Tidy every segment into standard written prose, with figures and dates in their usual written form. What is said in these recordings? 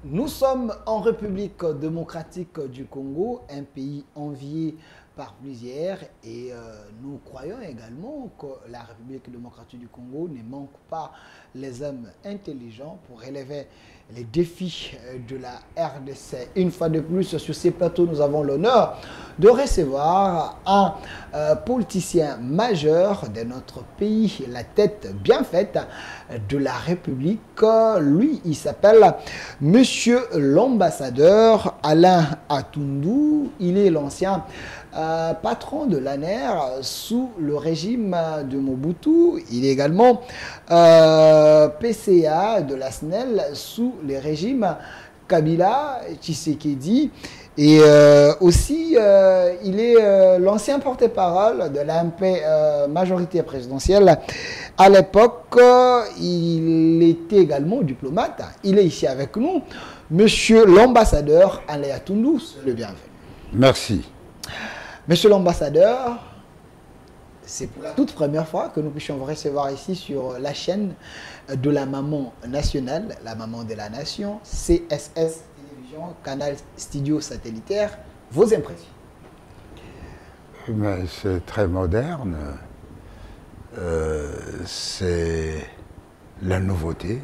Nous sommes en République démocratique du Congo, un pays envié par plusieurs et nous croyons également que la République démocratique du Congo ne manque pas les hommes intelligents pour relever les défis de la RDC. Une fois de plus, sur ces plateaux, nous avons l'honneur de recevoir un politicien majeur de notre pays, la tête bien faite de la République. Lui, il s'appelle Monsieur l'ambassadeur Alain Atundou. Il est l'ancien patron de l'ANER sous le régime de Mobutu. Il est également PCA de la SNEL sous les régimes Kabila, Tshisekedi. Et aussi, il est l'ancien porte-parole de l'AMP majorité présidentielle. À l'époque, il était également diplomate. Il est ici avec nous. Monsieur l'ambassadeur Alain Atundou, le bienvenu. Merci. Monsieur l'ambassadeur, c'est pour la toute première fois que nous puissions vous recevoir ici sur la chaîne de la maman nationale, la maman de la nation, CSS Télévision, Canal Studio Satellitaire. Vos impressions? C'est très moderne. C'est la nouveauté,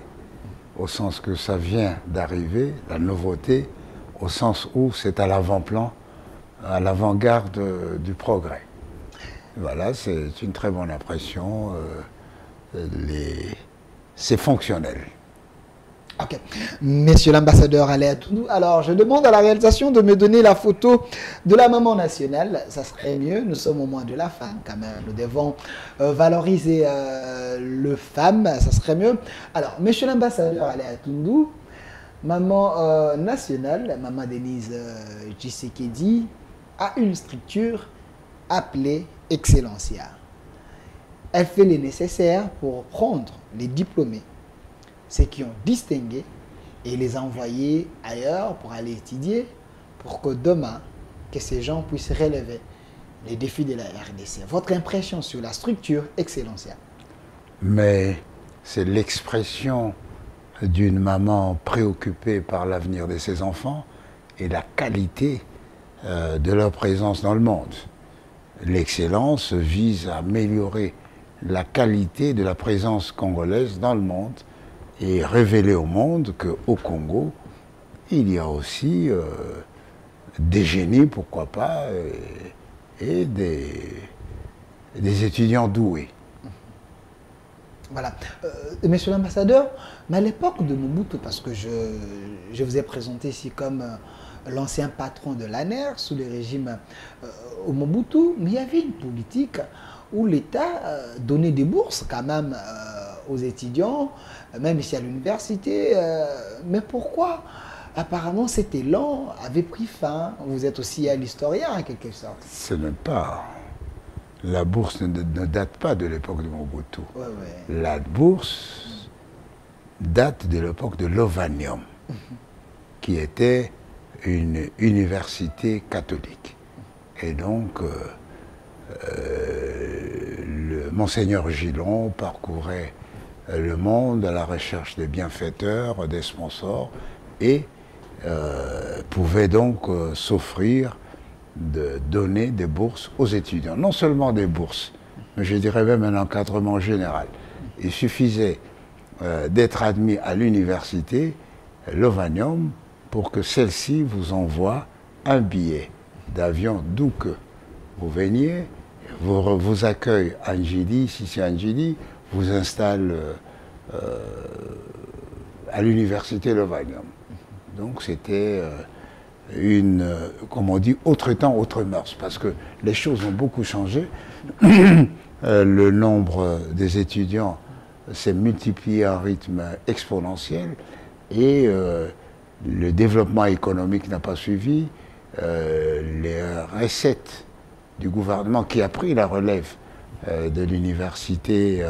au sens que ça vient d'arriver, la nouveauté, au sens où c'est à l'avant-plan, à l'avant-garde du progrès. Voilà, c'est une très bonne impression. C'est fonctionnel. Ok. Monsieur l'ambassadeur Alain Atundou, alors je demande à la réalisation de me donner la photo de la maman nationale. Ça serait mieux, nous sommes au mois de la femme quand même. Nous devons valoriser le femme, ça serait mieux. Alors, monsieur l'ambassadeur Alain Atundou, maman nationale, maman Denise Tshisekedi, a une structure appelée Excellencia. Elle fait le nécessaire pour prendre les diplômés, ceux qui ont distingué, et les envoyer ailleurs pour aller étudier, pour que demain, que ces gens puissent relever les défis de la RDC. Votre impression sur la structure Excellencia? Mais c'est l'expression d'une maman préoccupée par l'avenir de ses enfants et la qualité de leur présence dans le monde. L'excellence vise à améliorer la qualité de la présence congolaise dans le monde et révéler au monde qu'au Congo, il y a aussi des génies, pourquoi pas, et des étudiants doués. Voilà. Monsieur l'ambassadeur, mais à l'époque de Mobutu, parce que je vous ai présenté ici comme l'ancien patron de l'ANER sous le régime au Mobutu, mais il y avait une politique où l'État donnait des bourses quand même aux étudiants, même ici à l'université. Mais pourquoi apparemment cet élan avait pris fin? Vous êtes aussi un historien en quelque sorte. Ce n'est pas... La bourse ne date pas de l'époque de Mobutu. Ouais, ouais. La bourse date de l'époque de l'Ovanium, qui était une université catholique. Et donc, le Monseigneur Gillon parcourait le monde à la recherche des bienfaiteurs, des sponsors, et pouvait donc s'offrir de donner des bourses aux étudiants. Non seulement des bourses, mais je dirais même un encadrement général. Il suffisait d'être admis à l'université, l'Ovanium, pour que celle-ci vous envoie un billet d'avion d'où que vous veniez, vous accueille à Njili, si c'est à Njili, vous installe à l'université L'Ovanium. Donc c'était comme on dit, autre temps, autre mœurs, parce que les choses ont beaucoup changé. Le nombre des étudiants s'est multiplié à un rythme exponentiel et le développement économique n'a pas suivi. Les recettes du gouvernement qui a pris la relève de l'université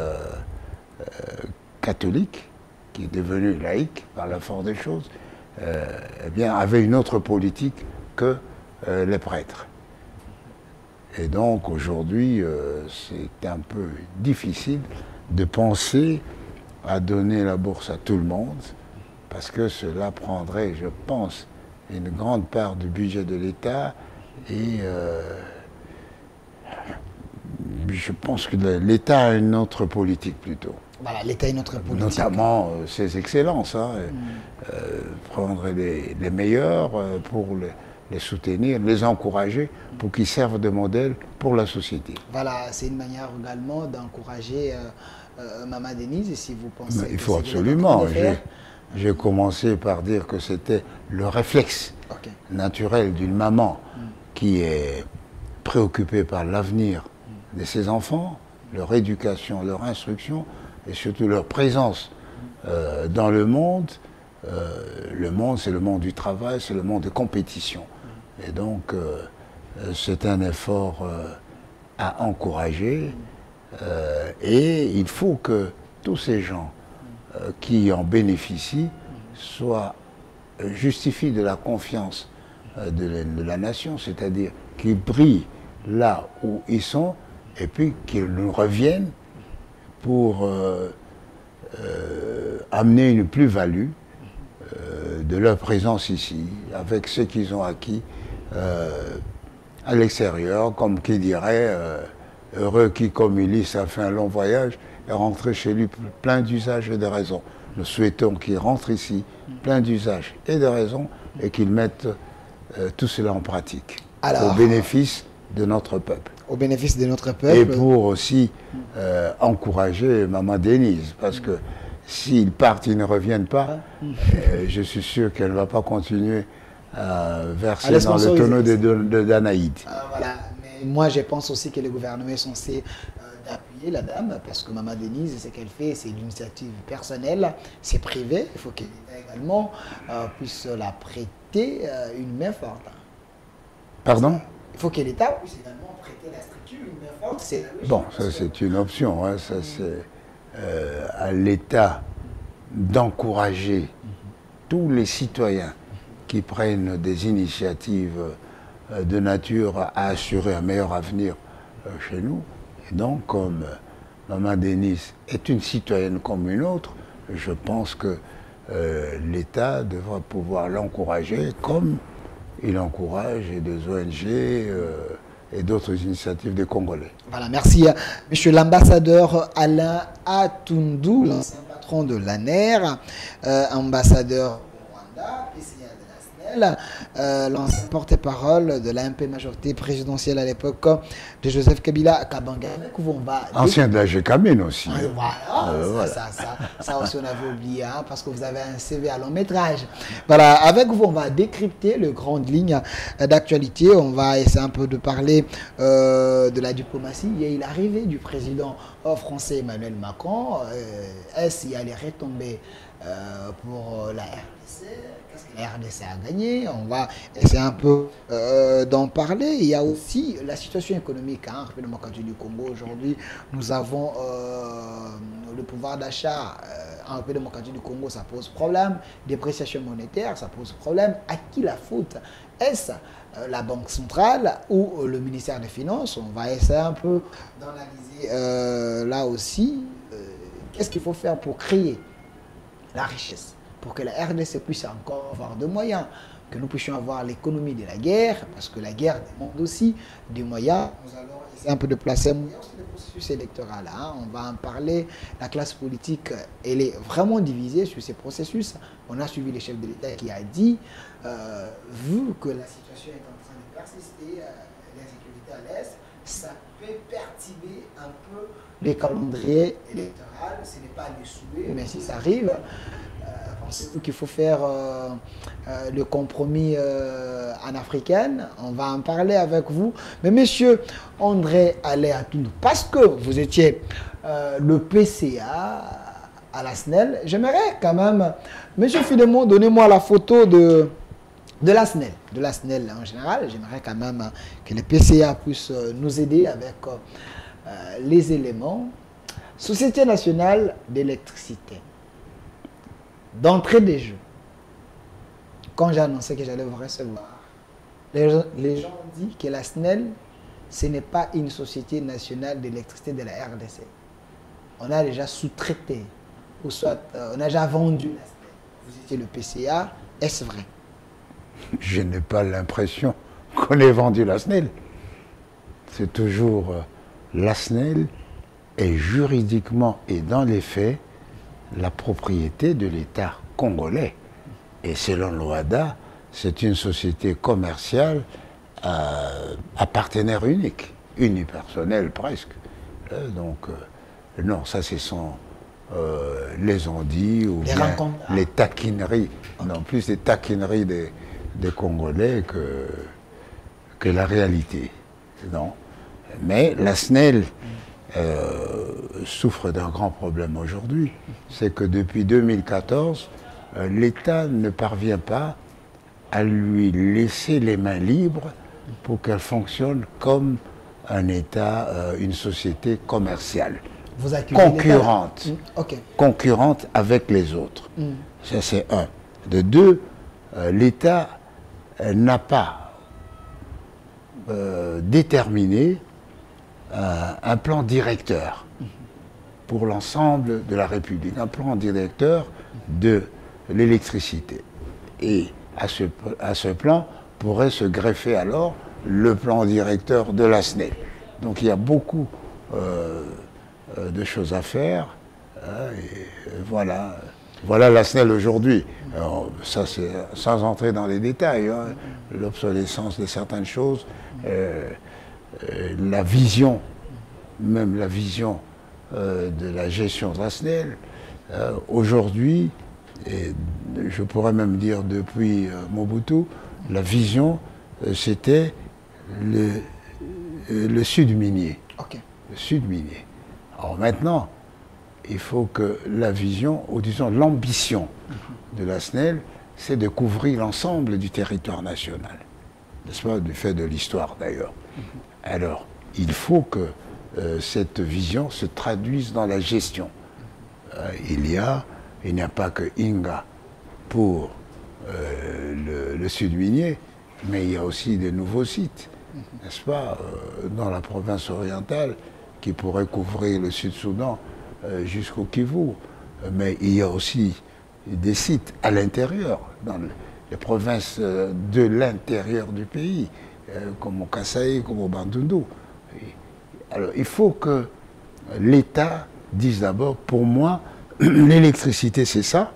catholique, qui est devenue laïque par la force des choses, eh bien, avait une autre politique que les prêtres. Et donc aujourd'hui, c'est un peu difficile de penser à donner la bourse à tout le monde parce que cela prendrait, je pense, une grande part du budget de l'État et je pense que l'État a une autre politique plutôt. Voilà, l'État a une autre politique. Notamment ses excellences, hein, prendre les meilleurs pour les soutenir, les encourager pour qu'ils servent de modèle pour la société. Voilà, c'est une manière également d'encourager Maman Denise, et si vous pensez... Mais il faut absolument. J'ai commencé par dire que c'était le réflexe naturel d'une maman qui est préoccupée par l'avenir de ses enfants, leur éducation, leur instruction et surtout leur présence dans le monde. Le monde, c'est le monde du travail, c'est le monde de compétition. Et donc, c'est un effort à encourager. Et il faut que tous ces gens qui en bénéficient justifient de la confiance de la nation, c'est-à-dire qu'ils brillent là où ils sont et puis qu'ils nous reviennent pour amener une plus-value de leur présence ici, avec ce qu'ils ont acquis à l'extérieur, comme qui dirait heureux qui, comme Ulysse, a fait un long voyage, est rentré chez lui plein d'usages et de raisons. Nous souhaitons qu'il rentre ici plein d'usages et de raisons et qu'il mette tout cela en pratique. Alors, au bénéfice de notre peuple. Au bénéfice de notre peuple. Et pour aussi encourager Maman Denise, parce que s'ils partent, ils ne reviennent pas, je suis sûr qu'elle ne va pas continuer à verser dans le tonneau de Danaïde. Voilà. Mais moi, je pense aussi que le gouvernement est censé appuyer la dame, parce que Maman Denise, ce qu'elle fait, c'est une initiative personnelle, c'est privé. Il faut que l'État également puisse la prêter une main forte. Pardon? Il faut que l'État puisse également prêter la structure une main forte. Bon, ça c'est une option. Hein. Ça c'est à l'État d'encourager tous les citoyens qui prennent des initiatives de nature à assurer un meilleur avenir chez nous. Et donc, comme Maman Denise est une citoyenne comme une autre, je pense que l'État devra pouvoir l'encourager comme il encourage des ONG et d'autres initiatives des Congolais. Voilà, merci. Monsieur l'ambassadeur Alain Atundou, l'ancien patron de l'ANER, ambassadeur au Rwanda, PCA de la SNEL, l'ancien porte-parole de l'AMP majorité présidentielle à l'époque de Joseph Kabila Kabanga. Ancien de la GKMIN aussi. Voilà, ça aussi on avait oublié, hein, parce que vous avez un CV à long métrage. Voilà, avec vous on va décrypter les grandes lignes d'actualité. On va essayer un peu de parler de la diplomatie. Il y a l'arrivée du président français Emmanuel Macron. Est-ce qu'il y a les retombées pour la RDC? Qu'est-ce que la RDC a gagné? On va essayer un peu d'en parler. Il y a aussi la situation économique. Hein, du Congo aujourd'hui, nous avons le pouvoir d'achat en République démocratique du Congo, ça pose problème. Dépréciation monétaire, ça pose problème. À qui la faute? Est-ce la Banque centrale ou le ministère des Finances? On va essayer un peu d'analyser là aussi. Qu'est-ce qu'il faut faire pour créer la richesse, pour que la RDC puisse encore avoir de moyens, que nous puissions avoir l'économie de la guerre, parce que la guerre demande aussi des moyens. Nous allons essayer un peu de placer le processus électoral. Hein. On va en parler. La classe politique, elle est vraiment divisée sur ces processus. On a suivi le chef de l'État qui a dit, vu que la situation est en train de persister, l'insécurité à l'Est, ça peut perturber un peu les calendriers électoraux. Ce n'est pas le souhait, mais si ça arrive, pensez-vous qu'il faut faire le compromis en africaine? On va en parler avec vous. Mais monsieur André Alain Atundou, parce que vous étiez le PCA à la SNEL, j'aimerais quand même, monsieur Filemon, donnez-moi la photo de la SNEL en général. J'aimerais quand même que le PCA puisse nous aider avec les éléments. Société nationale d'électricité. D'entrée des jeux, quand j'ai annoncé que j'allais vous recevoir, les gens ont dit que la SNEL, ce n'est pas une société nationale d'électricité de la RDC. On a déjà sous-traité, ou soit on a déjà vendu la SNEL. vous étiez le PCA, est-ce vrai? Je n'ai pas l'impression qu'on ait vendu la SNEL. C'est toujours la SNEL est juridiquement et dans les faits la propriété de l'État congolais. Et selon l'OHADA, c'est une société commerciale à partenaire unique, unipersonnel presque. Non, ça ce sont les ondits ou les bien rencontres. les taquineries. Okay. Non, plus les taquineries des Congolais que la réalité. Non. Mais la SNEL souffre d'un grand problème aujourd'hui. C'est que depuis 2014, l'État ne parvient pas à lui laisser les mains libres pour qu'elle fonctionne comme un État, une société commerciale. Vous accusez concurrente, okay. concurrente avec les autres. Ça c'est un. De deux, l'État n'a pas déterminé un plan directeur pour l'ensemble de la République, un plan directeur de l'électricité. Et à ce plan pourrait se greffer alors le plan directeur de la SNEL. Donc il y a beaucoup de choses à faire. Et voilà. Voilà la SNEL aujourd'hui. Ça, c'est sans entrer dans les détails. Hein. L'obsolescence de certaines choses, la vision, même la vision de la gestion de la SNEL. Aujourd'hui, et je pourrais même dire depuis Mobutu, la vision, c'était le sud minier. Okay. Le sud minier. Alors maintenant, il faut que la vision, ou disons l'ambition de la SNEL, c'est de couvrir l'ensemble du territoire national. N'est-ce pas, du fait de l'histoire d'ailleurs. Alors, il faut que cette vision se traduise dans la gestion. Il n'y a pas que Inga pour le sud minier, mais il y a aussi des nouveaux sites, n'est-ce pas, dans la province orientale, qui pourraient couvrir le Sud-Soudan jusqu'au Kivu. Mais il y a aussi des sites à l'intérieur, dans les provinces de l'intérieur du pays, comme au Kasaï, comme au Bandundu. Alors il faut que l'État dise d'abord, pour moi, l'électricité c'est ça,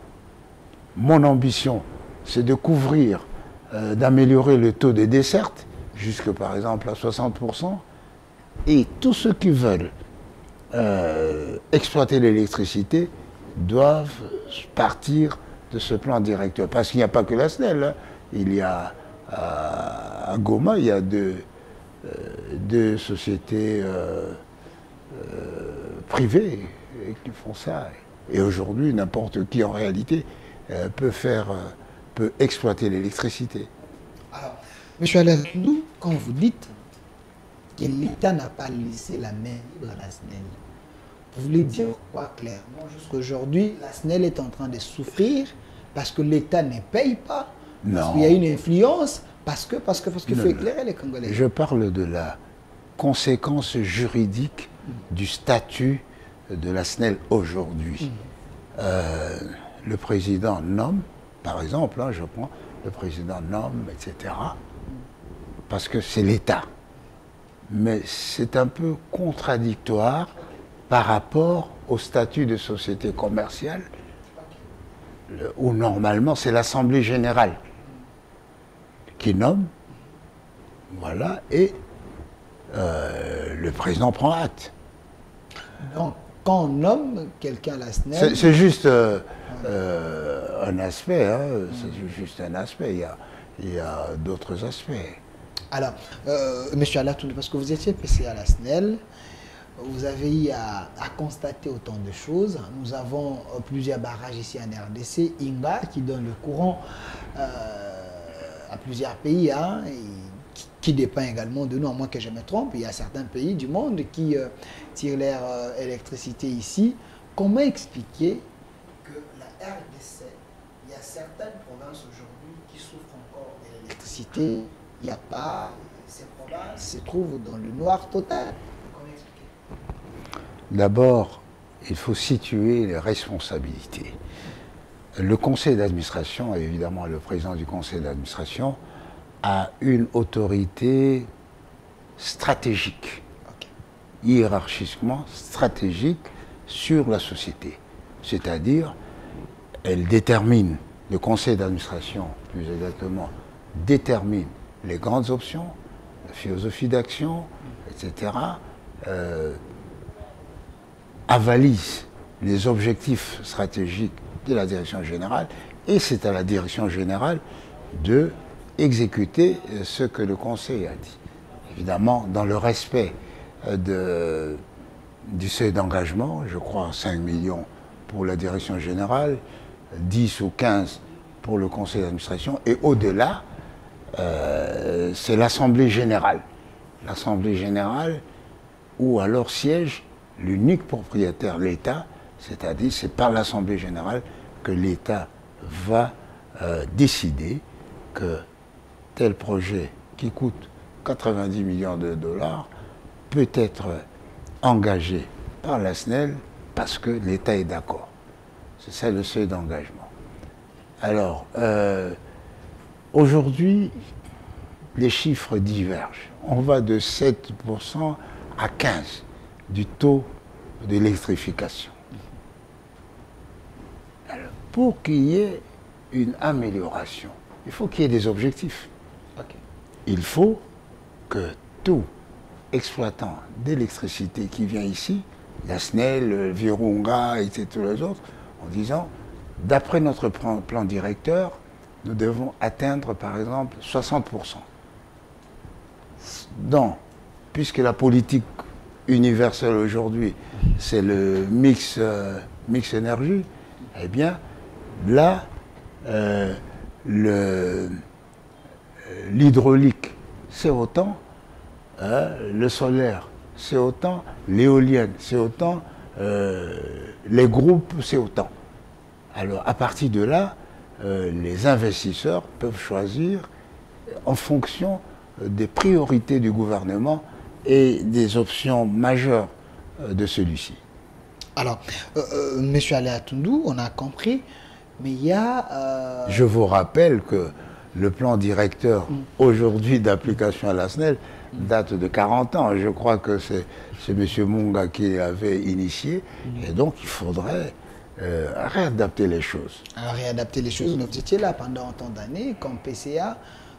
mon ambition c'est de couvrir, d'améliorer le taux de desserte, jusque par exemple à 60%, et tous ceux qui veulent exploiter l'électricité doivent partir de ce plan directeur. Parce qu'il n'y a pas que la SNEL, hein. Il y a à Goma, il y a deux sociétés privées qui font ça. Et aujourd'hui, n'importe qui en réalité peut exploiter l'électricité. Alors, M. Alain, quand vous dites que l'État n'a pas laissé la main libre à la SNEL, vous voulez dire quoi clairement? Jusqu'aujourd'hui, la SNEL est en train de souffrir parce que l'État ne paye pas, parce qu'il y a une influence, parce qu'il faut éclairer les Congolais. Je parle de la conséquence juridique du statut de la SNEL aujourd'hui. Le président nomme, par exemple, hein, je prends, le président nomme, etc., parce que c'est l'État. Mais c'est un peu contradictoire par rapport au statut de société commerciale, où normalement c'est l'Assemblée générale qui nomme, voilà, et le président prend acte. Donc, quand on nomme quelqu'un à la SNEL... C'est juste un aspect, hein, c'est juste un aspect, il y a d'autres aspects. Alors, M. Alatoune, parce que vous étiez PCA à la SNEL, vous avez eu à constater autant de choses. Nous avons plusieurs barrages ici en RDC, Inga, qui donne le courant à plusieurs pays, hein, et qui dépend également de nous, à moins que je me trompe. Il y a certains pays du monde qui tirent leur électricité ici. Comment expliquer que la RDC, il y a certaines provinces aujourd'hui qui souffrent encore de l'électricité? Il n'y a pas, ces provinces se trouvent dans le noir total. Comment expliquer? D'abord, il faut situer les responsabilités. Le conseil d'administration, évidemment le président du conseil d'administration, a une autorité stratégique, hiérarchiquement stratégique sur la société. C'est-à-dire, elle détermine, le conseil d'administration, plus exactement, détermine les grandes options, la philosophie d'action, etc., avalise les objectifs stratégiques de la direction générale, et c'est à la direction générale de exécuter ce que le conseil a dit. Évidemment, dans le respect du seuil d'engagement, je crois 5 millions pour la direction générale, 10 ou 15 pour le conseil d'administration, et au-delà, c'est l'Assemblée générale. L'Assemblée générale où alors siège l'unique propriétaire, l'État, c'est-à-dire c'est par l'Assemblée générale que l'État va décider que tel projet qui coûte 90 millions de dollars peut être engagé par la SNEL parce que l'État est d'accord. C'est ça le seuil d'engagement. Alors, aujourd'hui, les chiffres divergent. On va de 7% à 15% du taux d'électrification. Pour qu'il y ait une amélioration, il faut qu'il y ait des objectifs. Okay. Il faut que tout exploitant d'électricité qui vient ici, la SNEL, Virunga et tous les autres, en disant, d'après notre plan directeur, nous devons atteindre par exemple 60%. Donc, puisque la politique universelle aujourd'hui, c'est le mix énergie, eh bien, là, l'hydraulique, c'est autant, le solaire, c'est autant, l'éolienne, c'est autant, les groupes, c'est autant. Alors, à partir de là, les investisseurs peuvent choisir en fonction des priorités du gouvernement et des options majeures de celui-ci. Alors, Monsieur Aléa Toundou, on a compris, mais il y a... Je vous rappelle que le plan directeur aujourd'hui d'application à la SNEL date de 40 ans. Je crois que c'est M. Munga qui l'avait initié, et donc il faudrait réadapter les choses. Alors, réadapter les choses, mais vous étiez là pendant autant d'années, comme PCA,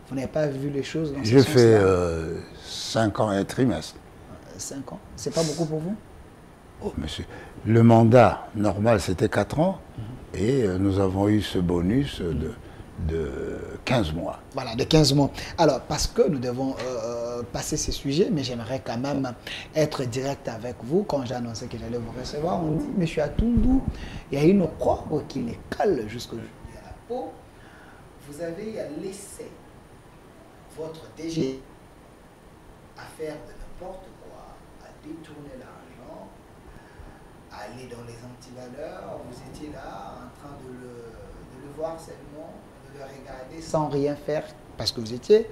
vous n'avez pas vu les choses dans ce sens-là? Je fais 5 ans et un trimestre. 5 ans. C'est pas beaucoup pour vous? Oh, monsieur. Le mandat normal, c'était 4 ans, et nous avons eu ce bonus de 15 mois. Voilà, de 15 mois. Alors, parce que nous devons passer ces sujets, mais j'aimerais quand même être direct avec vous. Quand j'ai annoncé que j'allais vous recevoir, on dit, Monsieur Atoundou, il y a une opprobre qui les colle jusqu'au à la peau. Vous avez laissé votre DG à faire de n'importe quoi, à détourner l'argent, à aller dans les antivaleurs. Vous étiez là en train de le voir seulement, de le regarder sans rien faire, parce que vous étiez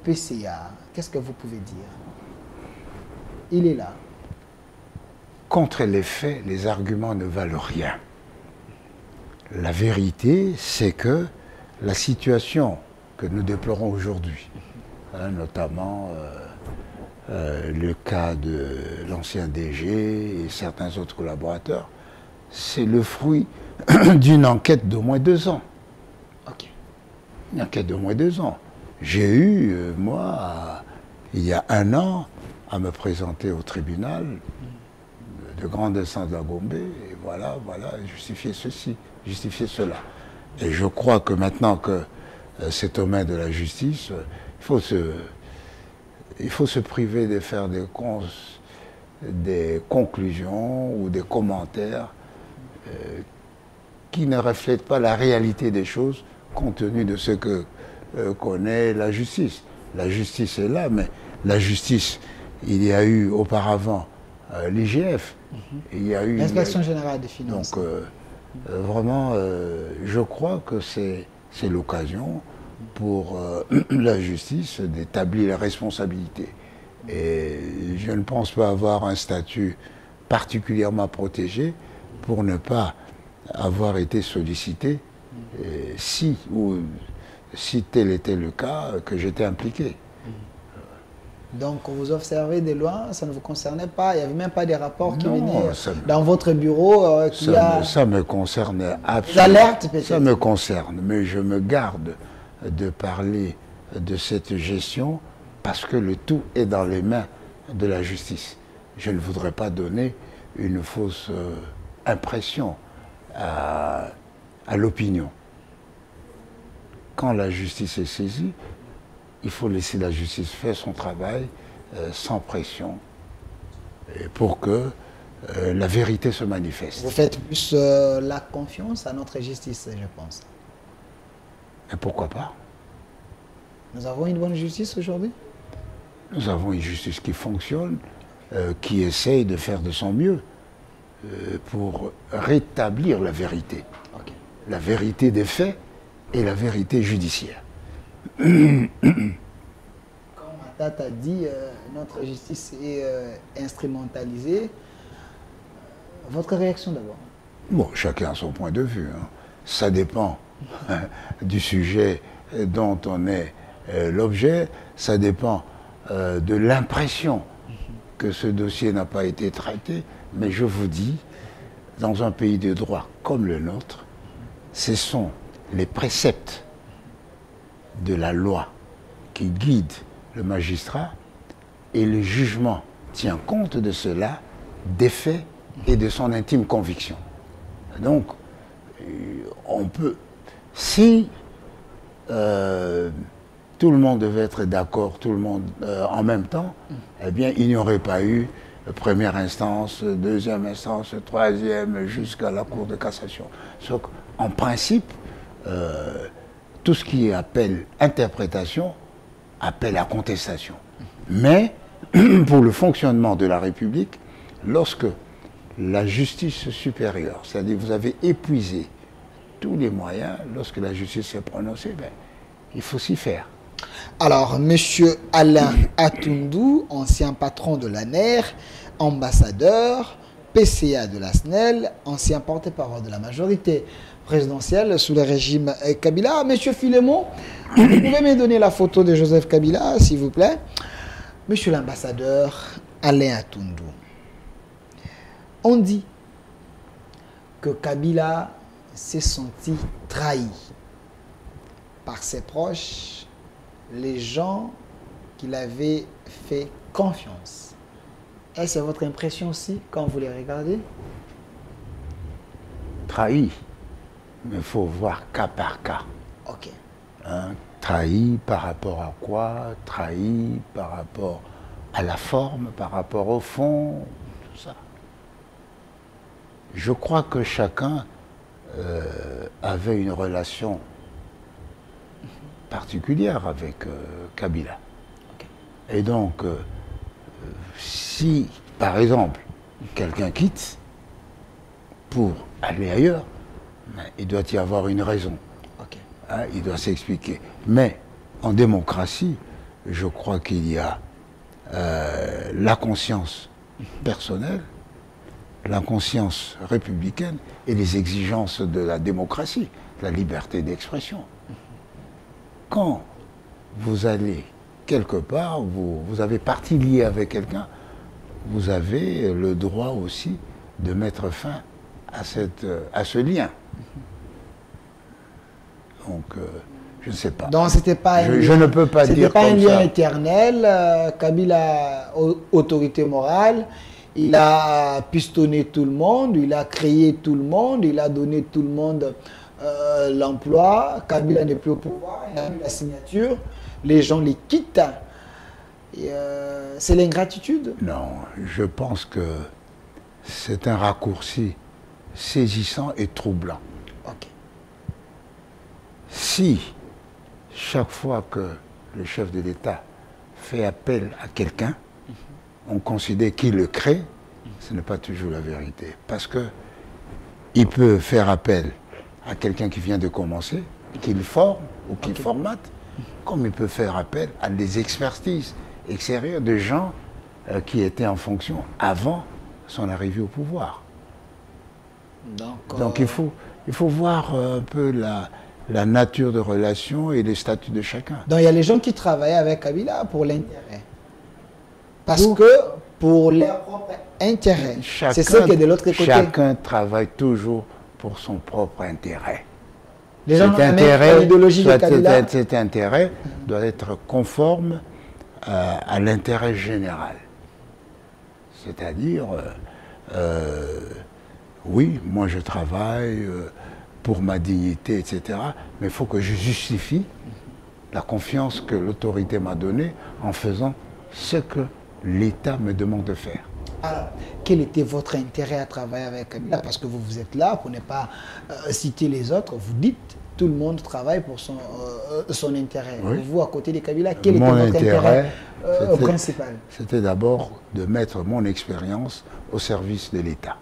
PCA. Qu'est-ce que vous pouvez dire? Il est là. Contre les faits, les arguments ne valent rien. La vérité, c'est que la situation que nous déplorons aujourd'hui, notamment le cas de l'ancien DG et certains autres collaborateurs, c'est le fruit d'une enquête d'au moins 2 ans. Ok. Une enquête d'au moins 2 ans. J'ai eu, moi, il y a 1 an, à me présenter au tribunal de grande instance de la Gombe, et voilà, justifier ceci, justifier cela. Et je crois que maintenant que c'est aux mains de la justice, il faut se priver de faire des conclusions ou des commentaires qui ne reflètent pas la réalité des choses compte tenu de ce que connaît la justice. La justice est là, mais la justice, il y a eu auparavant l'IGF, il y a eu l'Inspection générale des finances. Donc vraiment, je crois que c'est l'occasion pour la justice d'établir la responsabilité. Et je ne pense pas avoir un statut particulièrement protégé pour ne pas avoir été sollicité si tel était le cas, que j'étais impliqué. Donc, vous observez des lois, ça ne vous concernait pas, il n'y avait même pas des rapports qui venaient ça dans votre bureau ça me concerne absolument. Des alertes peut-être. Ça me concerne, mais je me garde de parler de cette gestion parce que le tout est dans les mains de la justice. Je ne voudrais pas donner une fausse impression à l'opinion. Quand la justice est saisie, il faut laisser la justice faire son travail sans pression et pour que la vérité se manifeste. Vous faites plus la confiance à notre justice, je pense. Et pourquoi pas? Nous avons une bonne justice aujourd'hui? Nous avons une justice qui fonctionne, qui essaye de faire de son mieux pour rétablir la vérité. Okay. La vérité des faits et la vérité judiciaire. Comme Matata a dit, notre justice est instrumentalisée. Votre réaction d'abord? Bon, chacun a son point de vue. Hein. Ça dépend du sujet dont on est l'objet, ça dépend de l'impression que ce dossier n'a pas été traité, mais je vous dis, dans un pays de droit comme le nôtre, ce sont les préceptes de la loi qui guident le magistrat et le jugement tient compte de cela, des faits et de son intime conviction. Donc, on peut, si tout le monde devait être d'accord, tout le monde en même temps, eh bien, il n'y aurait pas eu première instance, deuxième instance, troisième, jusqu'à la Cour de cassation. Donc, en principe, tout ce qui appelle interprétation appelle à contestation. Mais, pour le fonctionnement de la République, lorsque la justice supérieure, c'est-à-dire vous avez épuisé tous les moyens, lorsque la justice s'est prononcée, ben, il faut s'y faire. Alors, M. Alain Atoundou, ancien patron de l'ANER, ambassadeur, PCA de la SNEL, ancien porte-parole de la majorité présidentielle sous le régime Kabila. M. Filemon, vous pouvez me donner la photo de Joseph Kabila, s'il vous plaît. Monsieur l'ambassadeur Alain Atoundou, on dit que Kabila s'est senti trahi par ses proches, les gens qu'il avait fait confiance. Est-ce votre impression aussi quand vous les regardez? Trahi, mais il faut voir cas par cas. Ok. Hein, trahi par rapport à quoi? Trahi par rapport à la forme, par rapport au fond, tout ça. Je crois que chacun avait une relation particulière avec Kabila. Okay. Et donc, si, par exemple, quelqu'un quitte pour aller ailleurs, il doit y avoir une raison. Okay. Hein, il doit s'expliquer. Mais en démocratie, je crois qu'il y a la conscience personnelle, la conscience républicaine et les exigences de la démocratie, la liberté d'expression. Quand vous allez quelque part, vous avez partie liée avec quelqu'un, vous avez le droit aussi de mettre fin à ce lien. Donc, je ne sais pas. Donc, c'était pas je ne peux pas dire comme ça. C'était pas un lien éternel. Kabila, autorité morale, il a pistonné tout le monde, il a créé tout le monde, il a donné tout le monde l'emploi. Kabila n'est plus au pouvoir, il a mis la signature, les gens les quittent. C'est l'ingratitude? Non, je pense que c'est un raccourci saisissant et troublant. Ok. Si chaque fois que le chef de l'État fait appel à quelqu'un, on considère qu'il le crée, ce n'est pas toujours la vérité. Parce qu'il peut faire appel à quelqu'un qui vient de commencer, qu'il forme ou qu'il formate, comme il peut faire appel à des expertises extérieures de gens qui étaient en fonction avant son arrivée au pouvoir. Donc il faut voir un peu la nature de relation et les statuts de chacun. Donc il y a les gens qui travaillent avec Kabila pour l'intérêt. Parce que pour leur propre intérêt. C'est ce qui est de l'autre côté. Chacun travaille toujours pour son propre intérêt. Les gens l'idéologie de Kabila. Cet intérêt doit être conforme à l'intérêt général. C'est-à-dire, oui, moi je travaille pour ma dignité, etc. Mais il faut que je justifie la confiance que l'autorité m'a donnée en faisant ce que l'État me demande de faire. Alors, quel était votre intérêt à travailler avec Kabila? Parce que vous êtes là pour ne pas citer les autres. Vous dites tout le monde travaille pour son intérêt. Oui. Vous, à côté de Kabila, quel était votre intérêt principal? C'était d'abord de mettre mon expérience au service de l'État.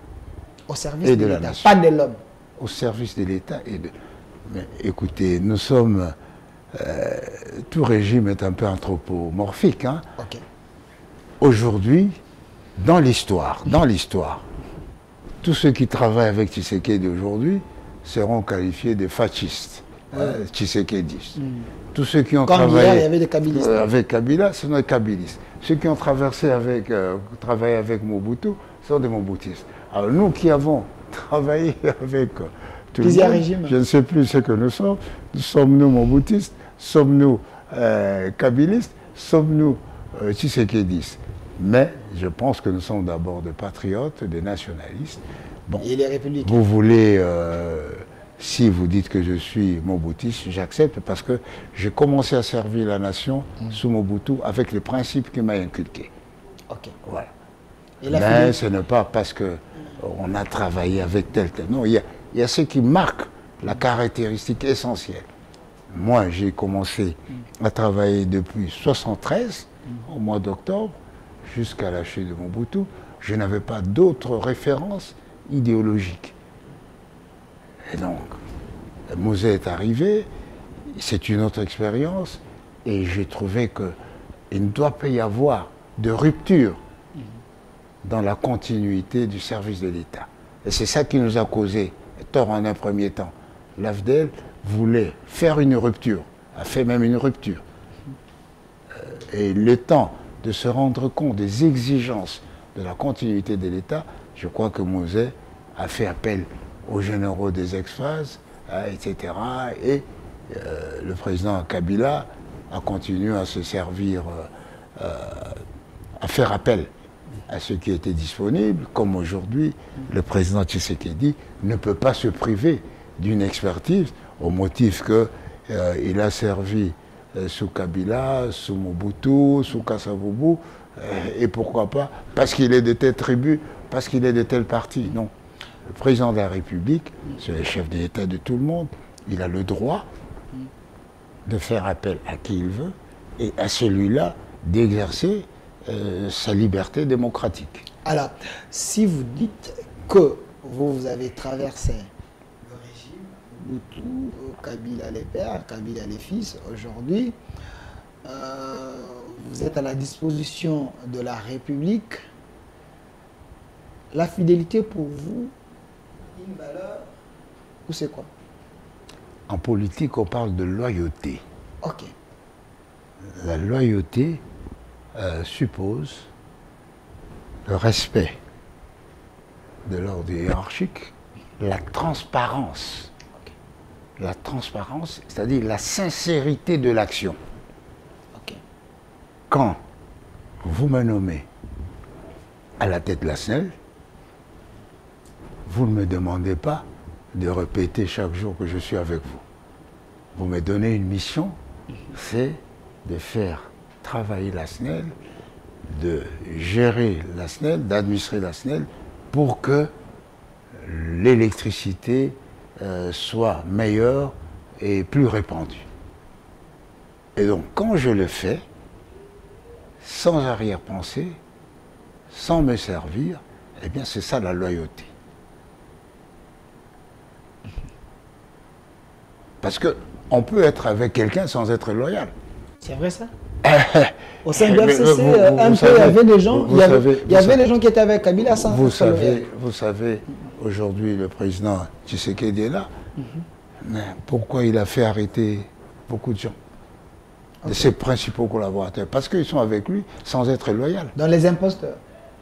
Au service de l'État, pas de l'homme. Au service de l'État et de... Mais écoutez, nous sommes... tout régime est un peu anthropomorphique. Hein. Okay. Aujourd'hui, dans l'histoire, tous ceux qui travaillent avec Tshisekedi aujourd'hui seront qualifiés de fascistes, tshisekédistes. Tous ceux qui ont travaillé il y avait des kabilistes. Avec Kabila, ce sont des kabilistes. Ceux qui ont travaillé avec Mobutu sont des moboutistes. Alors nous qui avons travaillé avec tout le monde, régimes. Je ne sais plus ce que nous sommes. Sommes-nous moboutistes? Sommes-nous kabilistes? Sommes-nous tshisekédistes? Mais je pense que nous sommes d'abord des patriotes, des nationalistes. Bon, et les républicains. Vous voulez, si vous dites que je suis moboutiste, j'accepte parce que j'ai commencé à servir la nation sous Mobutu avec les principes qu'il m'a inculqués. Ok. Voilà. Mais ce n'est pas parce qu'on a travaillé avec tel. Non, il y a ce qui marque la caractéristique essentielle. Moi, j'ai commencé à travailler depuis 1973, au mois d'octobre, jusqu'à la chute de Mobutu. Je n'avais pas d'autres références idéologiques. Et donc, Mosé est arrivé, c'est une autre expérience, et j'ai trouvé qu'il ne doit pas y avoir de rupture dans la continuité du service de l'État. Et c'est ça qui nous a causé tort en un premier temps. L'AFDEL voulait faire une rupture, a fait même une rupture. Et le temps de se rendre compte des exigences de la continuité de l'État, je crois que Mosé a fait appel aux généraux des ex-phases, etc. Et le président Kabila a continué à se servir, à faire appel à ce qui était disponible, comme aujourd'hui, le président Tshisekedi ne peut pas se priver d'une expertise au motif qu'il a servi sous Kabila, sous Mobutu, sous Kasavubu, et pourquoi pas, parce qu'il est de telle tribu, parce qu'il est de tel parti. Non. Le président de la République, c'est le chef de l'État de tout le monde, il a le droit de faire appel à qui il veut, et à celui-là d'exercer sa liberté démocratique. Alors, si vous dites que vous avez traversé le régime, Mobutu, Kabila les pères, Kabila les fils, aujourd'hui, vous êtes à la disposition de la République. La fidélité pour vous, une valeur, ou c'est quoi? En politique, on parle de loyauté. Ok. La loyauté suppose le respect de l'ordre hiérarchique, la transparence. Okay. La transparence, c'est-à-dire la sincérité de l'action. Okay. Quand vous me nommez à la tête de la SNEL, vous ne me demandez pas de répéter chaque jour que je suis avec vous. Vous me donnez une mission, c'est de faire travailler la SNEL, de gérer la SNEL, d'administrer la SNEL pour que l'électricité soit meilleure et plus répandue. Et donc, quand je le fais, sans arrière-pensée, sans me servir, eh bien, c'est ça la loyauté. Parce qu'on peut être avec quelqu'un sans être loyal. C'est vrai ça? Au sein de FCC, un peu, il y avait des gens, il y avait des gens qui étaient avec Kabila sans. Vous savez, aujourd'hui, le président Tshisekedi est là. Mais pourquoi il a fait arrêter beaucoup de gens, de ses principaux collaborateurs? Parce qu'ils sont avec lui sans être loyaux. Dans les imposteurs.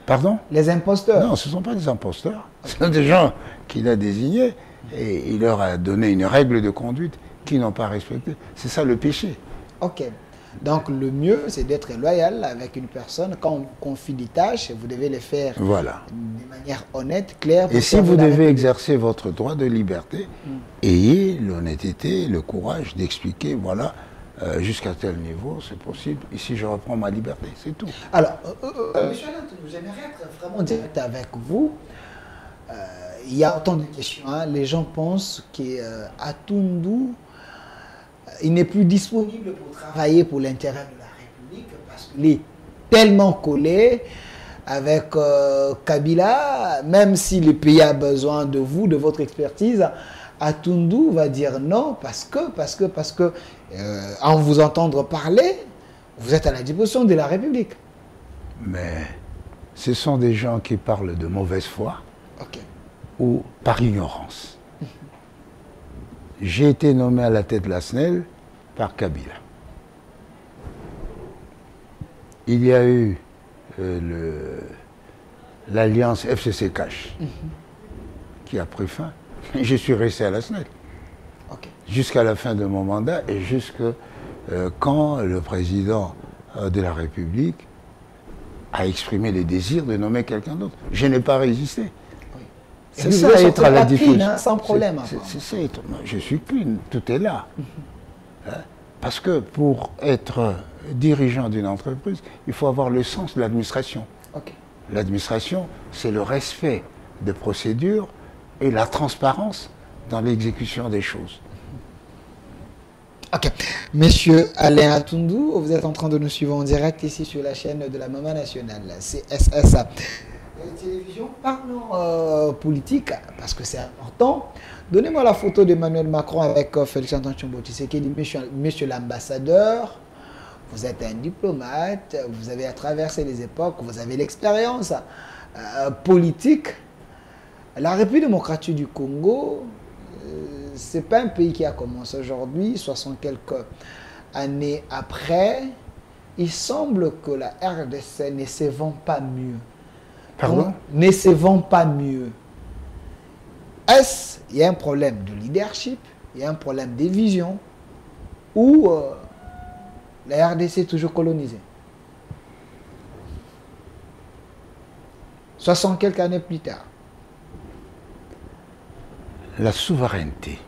Pardon? Les imposteurs. Non, ce ne sont pas des imposteurs. Ce sont des gens qu'il a désignés et il leur a donné une règle de conduite qu'ils n'ont pas respectée. C'est ça le péché. Ok. Donc le mieux, c'est d'être loyal avec une personne. Quand on confie des tâches, vous devez les faire de manière honnête, claire. Et si vous devez exercer votre droit de liberté, ayez l'honnêteté, le courage d'expliquer, voilà, jusqu'à tel niveau, c'est possible. Ici, je reprends ma liberté, c'est tout. Alors, monsieur Alain, j'aimerais être vraiment direct avec vous. Il y a autant de questions. Hein. Les gens pensent qu'à Tundu, il n'est plus disponible pour travailler pour l'intérêt de la République parce qu'il est tellement collé avec Kabila, même si le pays a besoin de vous, de votre expertise, Atundu va dire non parce que en vous entendre parler, vous êtes à la disposition de la République. Mais ce sont des gens qui parlent de mauvaise foi ou par ignorance. J'ai été nommé à la tête de la SNEL par Kabila. Il y a eu l'alliance FCC Cash qui a pris fin. Je suis resté à la SNEL jusqu'à la fin de mon mandat et jusqu'à quand le président de la République a exprimé le désir de nommer quelqu'un d'autre. Je n'ai pas résisté. C'est ça, être à la disposition. Sans problème. Je suis clean, tout est là. Parce que pour être dirigeant d'une entreprise, il faut avoir le sens de l'administration. L'administration, c'est le respect des procédures et la transparence dans l'exécution des choses. Ok. Monsieur Alain Atundu, vous êtes en train de nous suivre en direct ici sur la chaîne de la Maman Nationale, CSS. Télévision, parlons politique, parce que c'est important. Donnez-moi la photo d'Emmanuel Macron avec Félix Antoine Tshisekedi, monsieur l'ambassadeur. Vous êtes un diplomate, vous avez traversé les époques, vous avez l'expérience politique. La République démocratique du Congo, c'est pas un pays qui a commencé aujourd'hui, 60 quelques années après. Il semble que la RDC ne se vend pas mieux. Pardon? Ne se vend pas mieux. Est-ce qu'il y a un problème de leadership, il y a un problème de vision, ou la RDC est toujours colonisée? 60 quelques années plus tard. La souveraineté,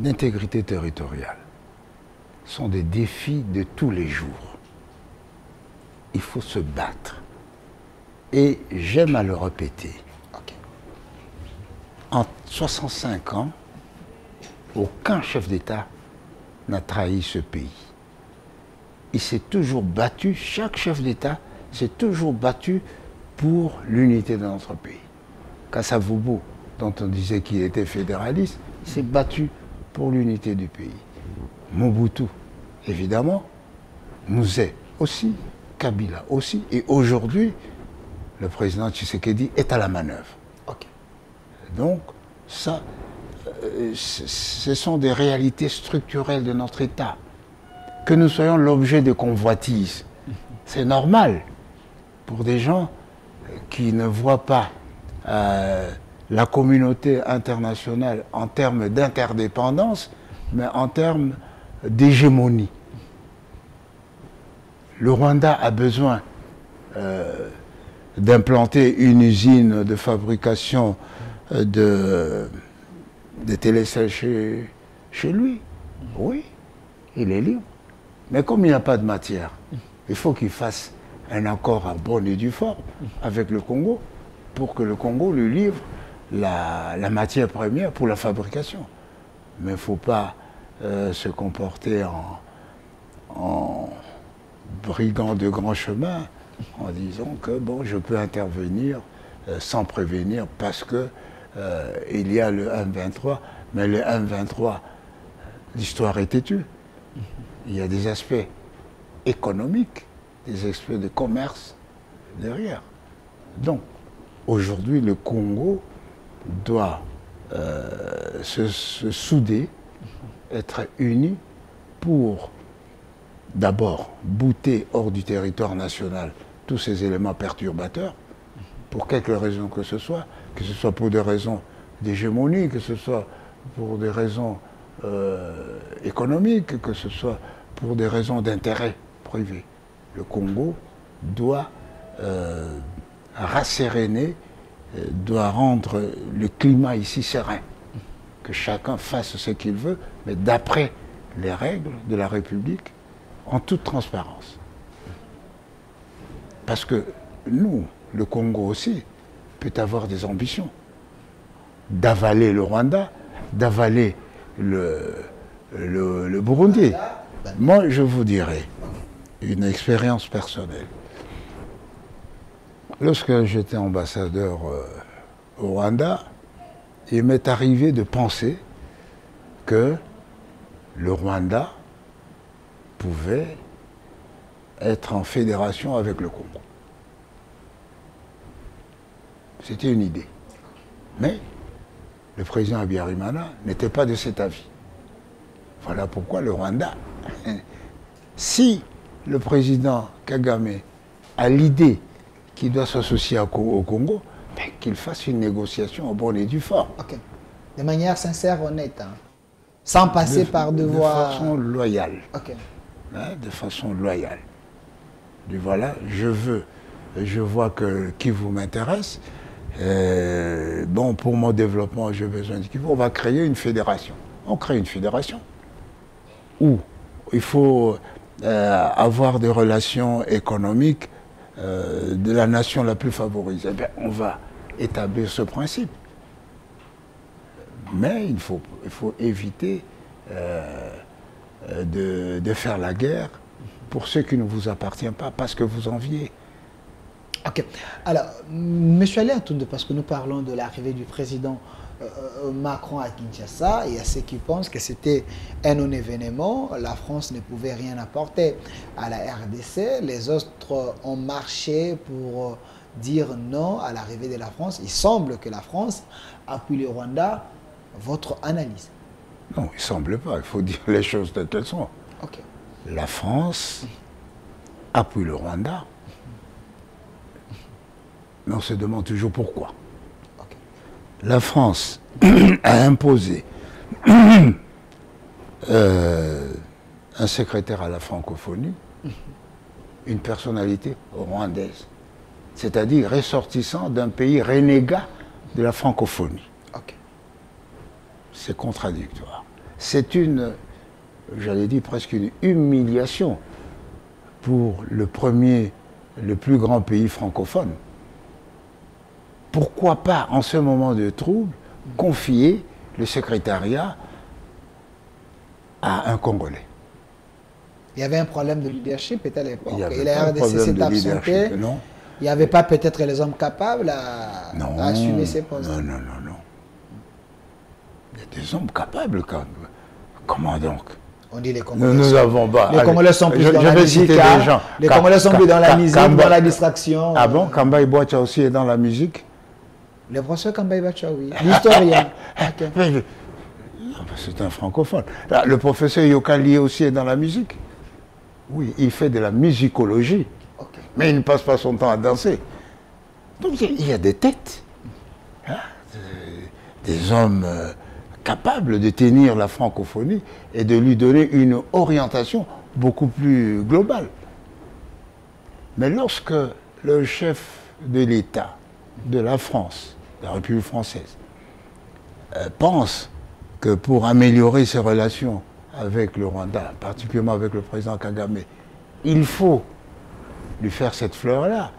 l'intégrité territoriale sont des défis de tous les jours. Il faut se battre. Et j'aime à le répéter. En 65 ans, aucun chef d'État n'a trahi ce pays. Il s'est toujours battu, chaque chef d'État s'est toujours battu pour l'unité de notre pays. Kasavubu, dont on disait qu'il était fédéraliste, s'est battu pour l'unité du pays. Mobutu, évidemment, Mouzé aussi, Kabila aussi, et aujourd'hui, le président Tshisekedi est à la manœuvre. Donc, ça, ce sont des réalités structurelles de notre État. Que nous soyons l'objet de convoitises, c'est normal pour des gens qui ne voient pas la communauté internationale en termes d'interdépendance, mais en termes d'hégémonie. Le Rwanda a besoin d'implanter une usine de fabrication de télécelles chez lui. Oui, il est libre. Mais comme il n'y a pas de matière, il faut qu'il fasse un accord en bonne et due forme avec le Congo pour que le Congo lui livre la matière première pour la fabrication. Mais il ne faut pas se comporter en brigand de grand chemin en disant que bon, je peux intervenir sans prévenir parce que il y a le M23, mais le M23, l'histoire est têtue. il y a des aspects économiques, des aspects de commerce derrière. Donc, aujourd'hui, le Congo doit se souder, être uni pour d'abord bouter hors du territoire national tous ces éléments perturbateurs, pour quelque raison que ce soit pour des raisons d'hégémonie, que ce soit pour des raisons économiques, que ce soit pour des raisons d'intérêt privé. Le Congo doit rasséréner, doit rendre le climat ici serein, que chacun fasse ce qu'il veut, mais d'après les règles de la République, en toute transparence. Parce que nous, le Congo aussi, peut avoir des ambitions d'avaler le Rwanda, d'avaler le Burundi. Moi, je vous dirais une expérience personnelle. Lorsque j'étais ambassadeur au Rwanda, il m'est arrivé de penser que le Rwanda pouvait être en fédération avec le Congo. C'était une idée. Mais le président Habyarimana n'était pas de cet avis. Voilà pourquoi le Rwanda, si le président Kagame a l'idée qu'il doit s'associer au Congo, ben, qu'il fasse une négociation au bon et du fort. Ok. De manière sincère, honnête. Hein. Sans passer par devoir... De façon loyale. Ok. Hein, de façon loyale. Et voilà, je vois que Kivu m'intéresse. Bon, pour mon développement, j'ai besoin de Kivu. On va créer une fédération. On crée une fédération où il faut avoir des relations économiques de la nation la plus favorisée. Eh bien, on va établir ce principe. Mais il faut éviter de faire la guerre pour ce qui ne vous appartient pas, parce que vous enviez. Ok. Alors, M. Aléatounde, parce que nous parlons de l'arrivée du président Macron à Kinshasa, il y a ceux qui pensent que c'était un non-événement, la France ne pouvait rien apporter à la RDC, les autres ont marché pour dire non à l'arrivée de la France. Il semble que la France appuie le Rwanda. Votre analyse? Non, il ne semble pas, il faut dire les choses telles qu'elles sont. Okay. La France appuie le Rwanda, mais on se demande toujours pourquoi. Okay. La France a imposé un secrétaire à la francophonie, une personnalité rwandaise, c'est-à-dire ressortissant d'un pays renégat de la francophonie. Okay. C'est contradictoire. C'est une, j'allais dire presque une humiliation pour le plus grand pays francophone. Pourquoi pas, en ce moment de trouble, confier le secrétariat à un Congolais? Il y avait un problème de leadership peut-être à l'époque. Et la RDC s'est absentée. Non. Il n'y avait pas peut-être les hommes capables à assumer ces postes. Non. Il y a des hommes capables. Comment donc? On dit les Congolais. Nous avons pas. Les Congolais sont plus dans la musique. Les Congolais sont plus dans la musique, dans la distraction. Ah bon? Kamba Ibouacha aussi est dans la musique? Le professeur Kamba Ibouacha, oui. L'historien. Okay. C'est un francophone. Là, le professeur Yokali aussi est dans la musique? Oui, il fait de la musicologie. Okay. Mais il ne passe pas son temps à danser. Donc il y a des têtes. Hein, des hommes capables de tenir la francophonie et de lui donner une orientation beaucoup plus globale. Mais lorsque le chef de l'État de la France, de la République française, pense que pour améliorer ses relations avec le Rwanda, particulièrement avec le président Kagame, il faut lui faire cette fleur-là,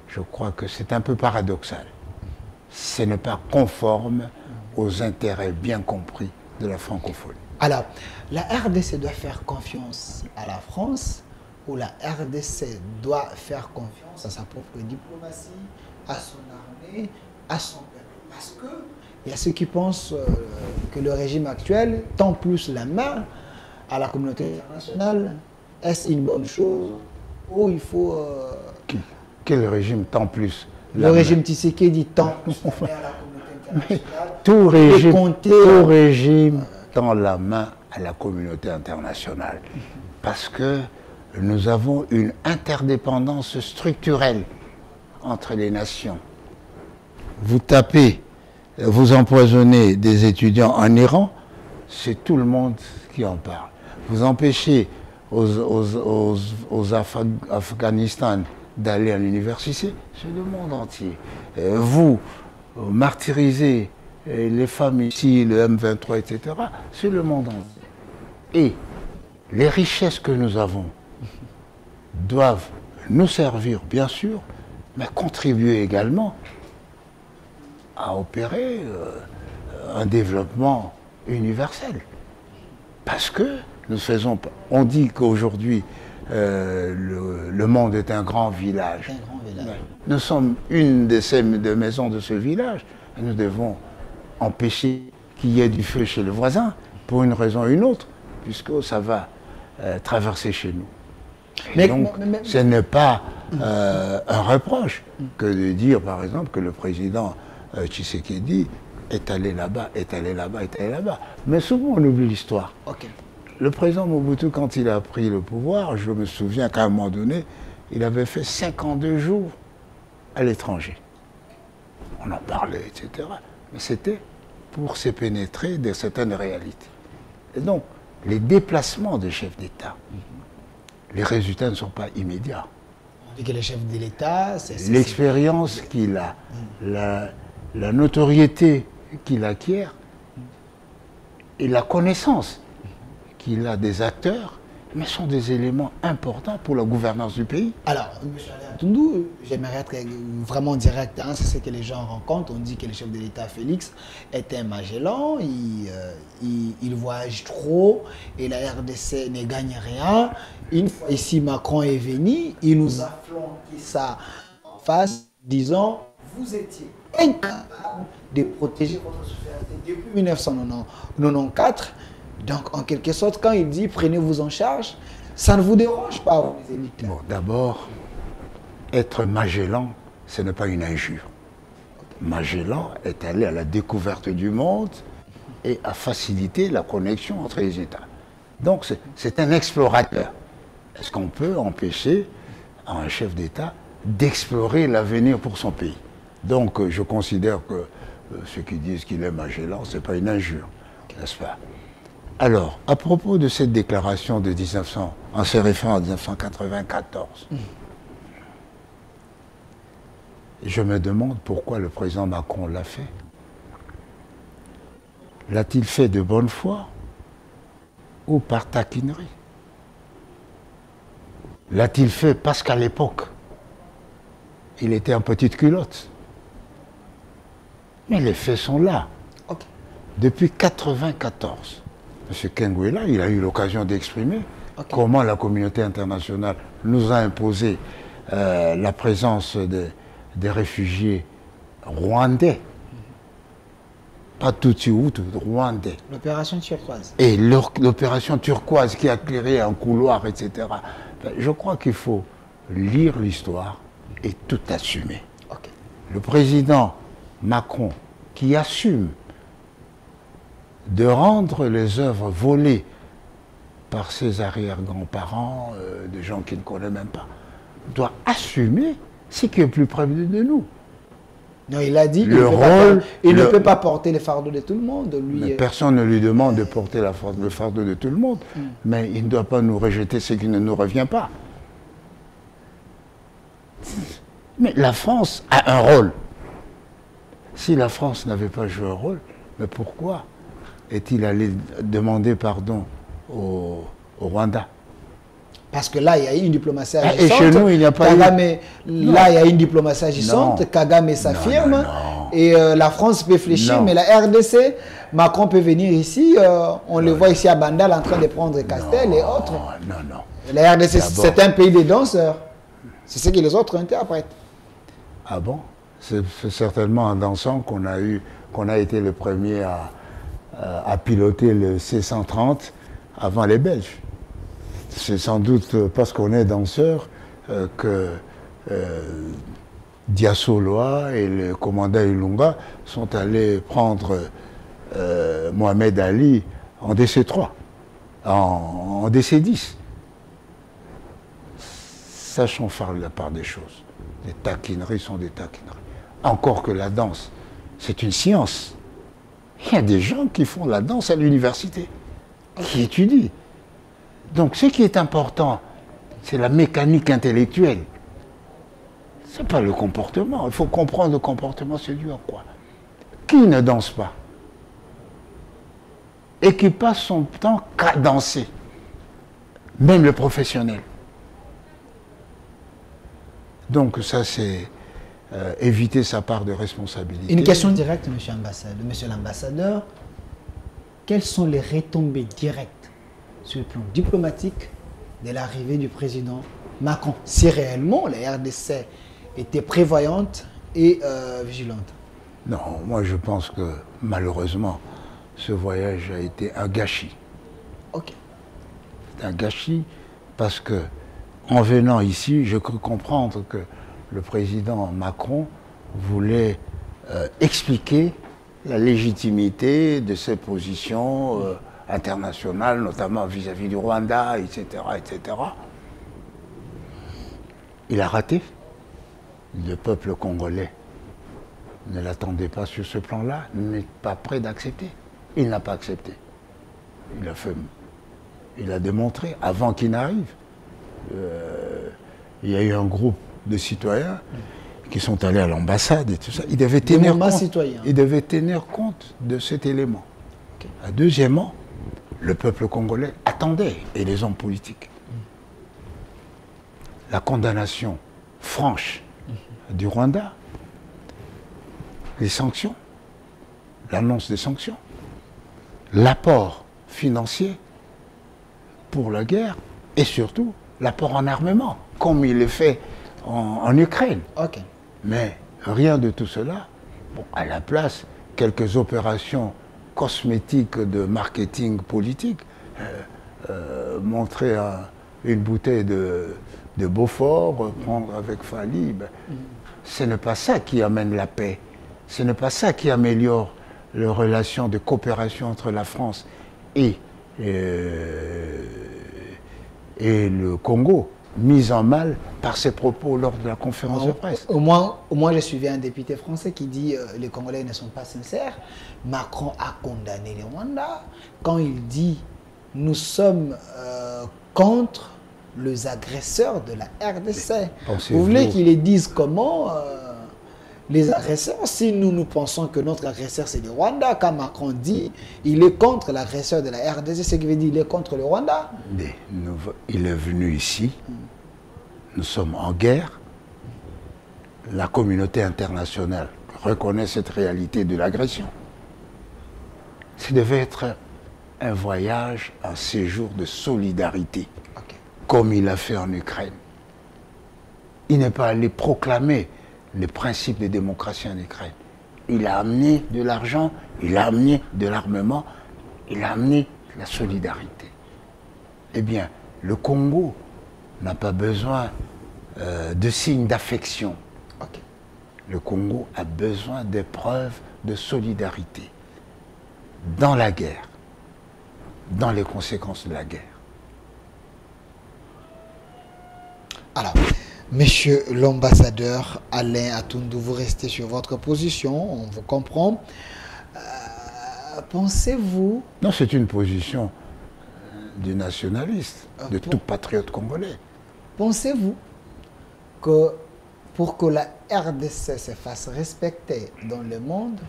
je crois que c'est un peu paradoxal. Ce n'est pas conforme aux intérêts bien compris de la francophonie. Alors, la RDC doit faire confiance à la France ou la RDC doit faire confiance à sa propre diplomatie, à son armée, à son peuple? Parce qu'il y a ceux qui pensent que le régime actuel tend plus la main à la communauté internationale? Est-ce une bonne chose ou il faut... Quel régime tend plus le régime Tshisekedi tend plus à la communauté internationale? Tout régime tend la main à la communauté internationale. Parce que nous avons une interdépendance structurelle entre les nations. Vous tapez, vous empoisonnez des étudiants en Iran, c'est tout le monde qui en parle. Vous empêchez aux Afghanistan d'aller à l'université, c'est le monde entier. Vous martyrisez les femmes ici, le M23, etc., c'est le monde entier. Et les richesses que nous avons doivent nous servir, bien sûr, mais contribuer également à opérer un développement universel. Parce que nous faisons, on dit qu'aujourd'hui, le monde est un grand village. Nous sommes une de ces maisons de ce village. Et nous devons empêcher qu'il y ait du feu chez le voisin, pour une raison ou une autre, puisque ça va traverser chez nous. Ce n'est pas un reproche que de dire, par exemple, que le président Tshisekedi est allé là-bas, est allé là-bas, est allé là-bas. Mais souvent, on oublie l'histoire. Okay. Le président Mobutu, quand il a pris le pouvoir, je me souviens qu'à un moment donné, il avait fait 52 jours à l'étranger. On en parlait, etc. Mais c'était pour se pénétrer de certaines réalités. Et donc, les déplacements des chefs d'État, les résultats ne sont pas immédiats. On dit que les chefs de l'État, l'expérience qu'il a, la notoriété qu'il acquiert et la connaissance qu'il a des acteurs, mais sont des éléments importants pour la gouvernance du pays. Alors, M. Toundou, j'aimerais être vraiment direct, hein, c'est ce que les gens rencontrent. On dit que le chef de l'État, Félix, est un Magellan, il voyage trop et la RDC ne gagne rien. Une fois ici, Macron est venu, il nous a flanqué ça en face, disant, vous étiez incapable de protéger votre souveraineté depuis 1994. Donc, en quelque sorte, quand il dit « prenez-vous en charge », ça ne vous dérange pas, vous les élites? Bon, d'abord, être Magellan, ce n'est pas une injure. Magellan est allé à la découverte du monde et a facilité la connexion entre les États. Donc, c'est un explorateur. Est-ce qu'on peut empêcher un chef d'État d'explorer l'avenir pour son pays? Donc, je considère que ceux qui disent qu'il est Magellan, ce n'est pas une injure, n'est-ce pas? Alors, à propos de cette déclaration de 1900, en se référant à 1994, je me demande pourquoi le président Macron l'a fait. L'a-t-il fait de bonne foi ou par taquinerie? L'a-t-il fait parce qu'à l'époque, il était en petite culotte? Mais les faits sont là. Okay. Depuis 1994, M. Kenguela, il a eu l'occasion d'exprimer comment la communauté internationale nous a imposé la présence des réfugiés rwandais. Pas Tutsi ou Hutu, rwandais. L'opération turquoise. Et l'opération turquoise qui a éclairé un couloir, etc. Je crois qu'il faut lire l'histoire et tout assumer. Okay. Le président Macron, qui assume de rendre les œuvres volées par ses arrière-grands-parents, de gens qu'il ne connaît même pas, doit assumer ce qui est plus près de nous. Non, il a dit qu'il ne peut pas porter les fardeaux de tout le monde. Lui, personne ne lui demande de porter le fardeau de tout le monde, mais il ne doit pas nous rejeter ce qui ne nous revient pas. Mais la France a un rôle. Si la France n'avait pas joué un rôle, mais pourquoi est-il allé demander pardon au Rwanda? Parce que là, il y a eu une diplomatie agissante. Et chez nous, il n'y a pas Kagame, là, il y a une diplomatie agissante. Kagame s'affirme. Et la France peut fléchir, mais la RDC, Macron peut venir ici. On le voit ici à Bandal en train de prendre Castel et autres. Non. La RDC, c'est un pays des danseurs. C'est ce que les autres interprètent. Ah bon? C'est certainement en dansant qu'on a été le premier à piloter le C-130 avant les Belges. C'est sans doute parce qu'on est danseur que Diassoloa et le commandant Ilunga sont allés prendre Mohamed Ali en DC3, en DC10. Sachons faire la part des choses. Les taquineries sont des taquineries. Encore que la danse, c'est une science. Il y a des gens qui font la danse à l'université, qui étudient. Donc ce qui est important, c'est la mécanique intellectuelle. Ce n'est pas le comportement. Il faut comprendre le comportement, c'est dû à quoi? Qui ne danse pas? Et qui passe son temps qu'à danser. Même le professionnel. Donc ça, c'est éviter sa part de responsabilité. Une question directe, monsieur l'ambassadeur. Quelles sont les retombées directes sur le plan diplomatique de l'arrivée du président Macron, si réellement la RDC était prévoyante et vigilante? Non, moi je pense que malheureusement, ce voyage a été un gâchis. Ok. C'est un gâchis parce que, en venant ici, je crus comprendre que le président Macron voulait expliquer la légitimité de ses positions internationales, notamment vis-à-vis du Rwanda, etc., etc. Il a raté. Le peuple congolais ne l'attendait pas sur ce plan-là, n'est pas prêt d'accepter. Il n'a pas accepté. Il a démontré, avant qu'il n'arrive, il y a eu un groupe de citoyens qui sont allés à l'ambassade et tout ça. Ils devaient tenir compte de cet élément. Okay. Deuxièmement, le peuple congolais attendait, et les hommes politiques, la condamnation franche du Rwanda, les sanctions, l'annonce des sanctions, l'apport financier pour la guerre et surtout l'apport en armement, comme il est fait en Ukraine. Okay. Mais rien de tout cela. Bon, à la place, quelques opérations cosmétiques de marketing politique, montrer une bouteille de Beaufort, prendre avec Fali, ce n'est pas ça qui amène la paix. Ce n'est pas ça qui améliore les relations de coopération entre la France et le Congo, mise en mal par ses propos lors de la conférence de presse. Au moins, j'ai suivi un député français qui dit les Congolais ne sont pas sincères. Macron a condamné le Rwanda quand il dit nous sommes contre les agresseurs de la RDC. Vous voulez qu'il les dise comment les agresseurs, si nous pensons que notre agresseur c'est le Rwanda, quand Macron dit il est contre l'agresseur de la RDC, ce qui veut dire qu'il est contre le Rwanda. Mais il est venu ici, nous sommes en guerre, la communauté internationale reconnaît cette réalité de l'agression. Ça devait être un voyage, un séjour de solidarité, comme il a fait en Ukraine. Il n'est pas allé proclamer les principes de démocratie en Ukraine. Il a amené de l'argent, il a amené de l'armement, il a amené la solidarité. Eh bien, le Congo n'a pas besoin de signes d'affection. Okay. Le Congo a besoin d'épreuves de solidarité dans la guerre, dans les conséquences de la guerre. Alors, Monsieur l'ambassadeur Alain Atundou, vous restez sur votre position, on vous comprend. Pensez-vous... Non, c'est une position du nationaliste, de tout patriote congolais. Pensez-vous que pour que la RDC se fasse respecter dans le monde,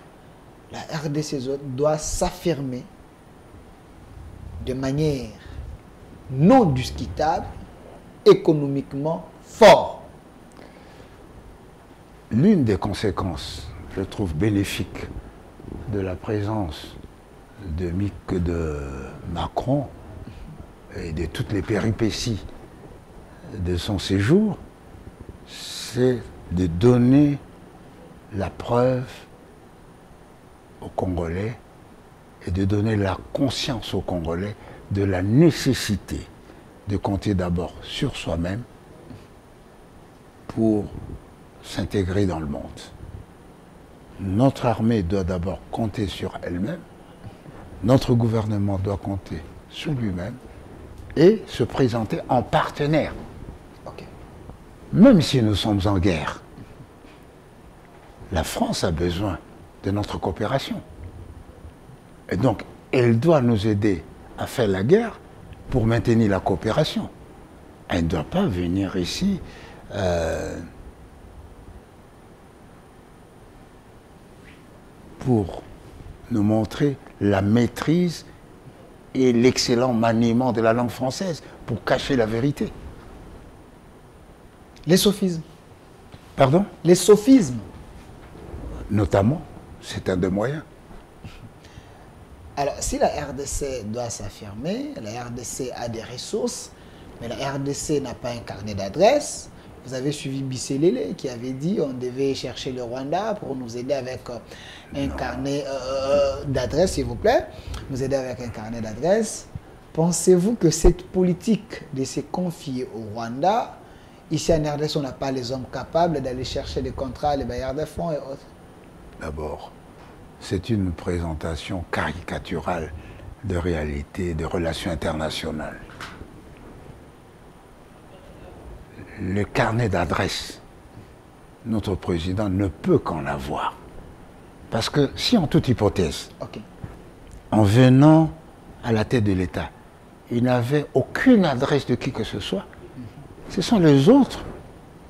la RDC doit s'affirmer de manière non discutable, économiquement fort? L'une des conséquences, je trouve, bénéfiques de la présence de Macron et de toutes les péripéties de son séjour, c'est de donner la preuve aux Congolais et de donner la conscience aux Congolais de la nécessité de compter d'abord sur soi-même pour s'intégrer dans le monde. Notre armée doit d'abord compter sur elle-même, notre gouvernement doit compter sur lui-même et se présenter en partenaire. Ok. Même si nous sommes en guerre, la France a besoin de notre coopération. Et donc, elle doit nous aider à faire la guerre pour maintenir la coopération. Elle ne doit pas venir ici pour nous montrer la maîtrise et l'excellent maniement de la langue française pour cacher la vérité. Les sophismes. Pardon? Les sophismes. Notamment, c'est un des moyens. Alors, si la RDC doit s'affirmer, la RDC a des ressources, mais la RDC n'a pas un carnet d'adresses. Vous avez suivi Bisselele qui avait dit on devait chercher le Rwanda pour nous aider avec un carnet d'adresses, s'il vous plaît. Nous aider avec un carnet d'adresses. Pensez-vous que cette politique de se confier au Rwanda, ici en RDC, on n'a pas les hommes capables d'aller chercher des contrats, les bailleurs de fonds et autres? D'abord, c'est une présentation caricaturale de réalité, de relations internationales. Le carnet d'adresses, notre président ne peut qu'en avoir. Parce que si en toute hypothèse, en venant à la tête de l'État, il n'avait aucune adresse de qui que ce soit, ce sont les autres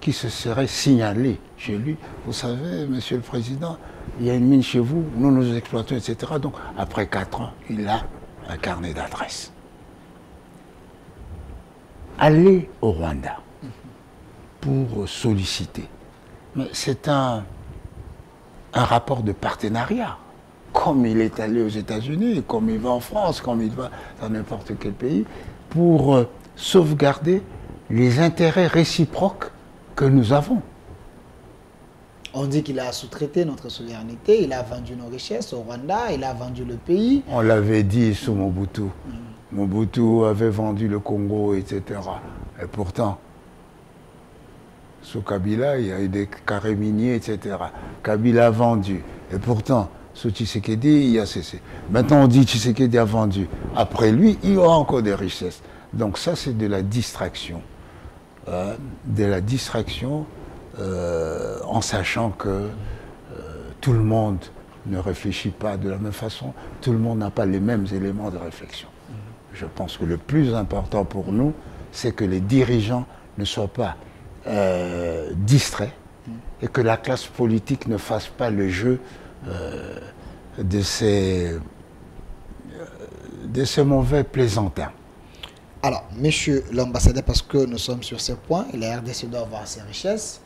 qui se seraient signalés chez lui. Vous savez, Monsieur le Président, il y a une mine chez vous, nous nous exploitons, etc. Donc, après 4 ans, il a un carnet d'adresses. Aller au Rwanda pour solliciter. Mais c'est un rapport de partenariat. Comme il est allé aux États-Unis, comme il va en France, comme il va dans n'importe quel pays, pour sauvegarder les intérêts réciproques que nous avons. On dit qu'il a sous-traité notre souveraineté, il a vendu nos richesses au Rwanda, il a vendu le pays. On l'avait dit sous Mobutu. Mobutu avait vendu le Congo, etc. Et pourtant, sous Kabila, il y a eu des carrés miniers, etc. Kabila a vendu. Et pourtant, sous Tshisekedi, il y a cessé. Maintenant, on dit Tshisekedi a vendu. Après lui, il y aura encore des richesses. Donc ça, c'est de la distraction. En sachant que tout le monde ne réfléchit pas de la même façon. Tout le monde n'a pas les mêmes éléments de réflexion. Je pense que le plus important pour nous, c'est que les dirigeants ne soient pas distraits et que la classe politique ne fasse pas le jeu de ces mauvais plaisantins. Alors, monsieur l'ambassadeur, parce que nous sommes sur ce point, la RDC doit avoir ses richesses,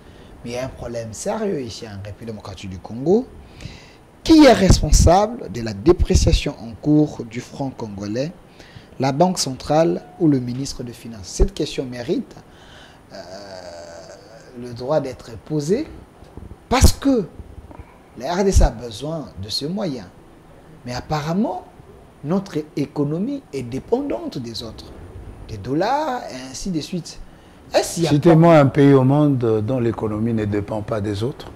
mais il y a un problème sérieux ici en République démocratique du Congo. Qui est responsable de la dépréciation en cours du franc congolais, la Banque centrale ou le ministre des Finances? Cette question mérite le droit d'être posée parce que la RDC a besoin de ce moyen. Mais apparemment, notre économie est dépendante des autres, des dollars et ainsi de suite. Citez-moi un pays au monde dont l'économie ne dépend pas des autres.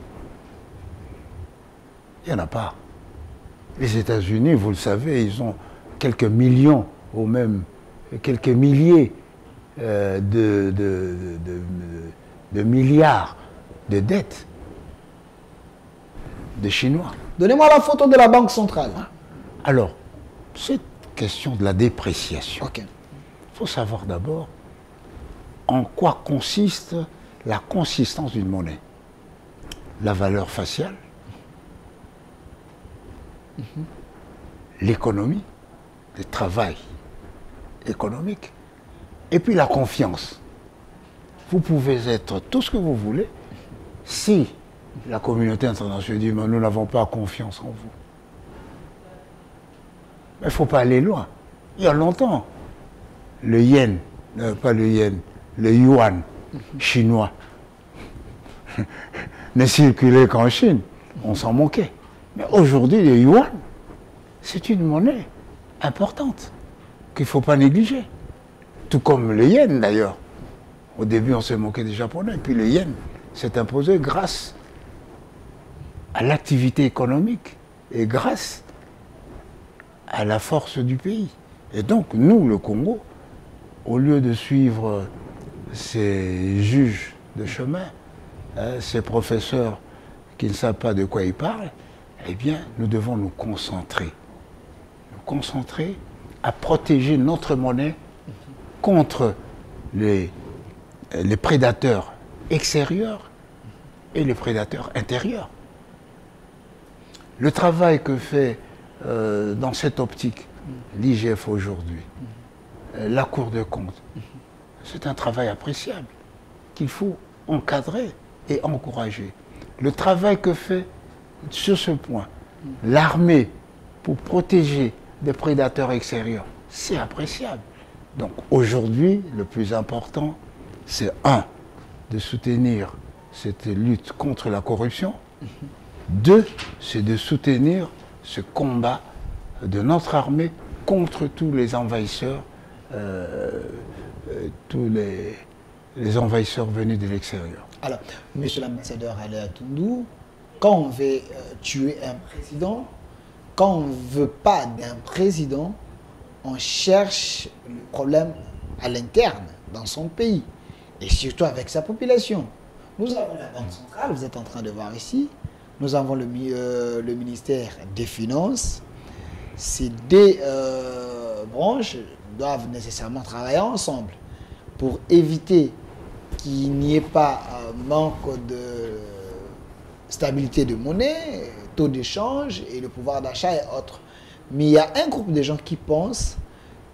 Il n'y en a pas. Les États-Unis, vous le savez, ils ont quelques millions ou même quelques milliers de milliards de dettes des Chinois. Donnez-moi la photo de la Banque centrale. Alors, cette question de la dépréciation, il faut savoir d'abord en quoi consiste la consistance d'une monnaie. La valeur faciale, l'économie, le travail économique, et puis la confiance. Vous pouvez être tout ce que vous voulez, si la communauté internationale dit « nous n'avons pas confiance en vous ». Mais il ne faut pas aller loin. Il y a longtemps, le yen, pas le yen, le yuan chinois ne circulait qu'en Chine. On s'en moquait. Mais aujourd'hui, le yuan, c'est une monnaie importante qu'il ne faut pas négliger. Tout comme le yen d'ailleurs. Au début, on s'est moqué des Japonais, puis le yen s'est imposé grâce à l'activité économique et grâce à la force du pays. Et donc, nous, le Congo, au lieu de suivre ces juges de chemin, ces professeurs qui ne savent pas de quoi ils parlent, eh bien, nous devons nous concentrer. Nous concentrer à protéger notre monnaie contre les prédateurs extérieurs et les prédateurs intérieurs. Le travail que fait dans cette optique l'IGF aujourd'hui, la Cour des comptes, c'est un travail appréciable qu'il faut encadrer et encourager. Le travail que fait sur ce point l'armée pour protéger des prédateurs extérieurs, c'est appréciable. Donc aujourd'hui, le plus important, c'est de soutenir cette lutte contre la corruption. 2, c'est de soutenir ce combat de notre armée contre tous les envahisseurs, tous les envahisseurs venus de l'extérieur. Alors, monsieur l'ambassadeur Aléa Toundou, quand on veut tuer un président, quand on ne veut pas d'un président, on cherche le problème à l'interne, dans son pays, et surtout avec sa population. Nous avons la Banque centrale, vous êtes en train de voir ici, nous avons le ministère des Finances. Ces deux branches doivent nécessairement travailler ensemble pour éviter qu'il n'y ait pas un manque de stabilité de monnaie, taux d'échange et le pouvoir d'achat et autres. Mais il y a un groupe de gens qui pensent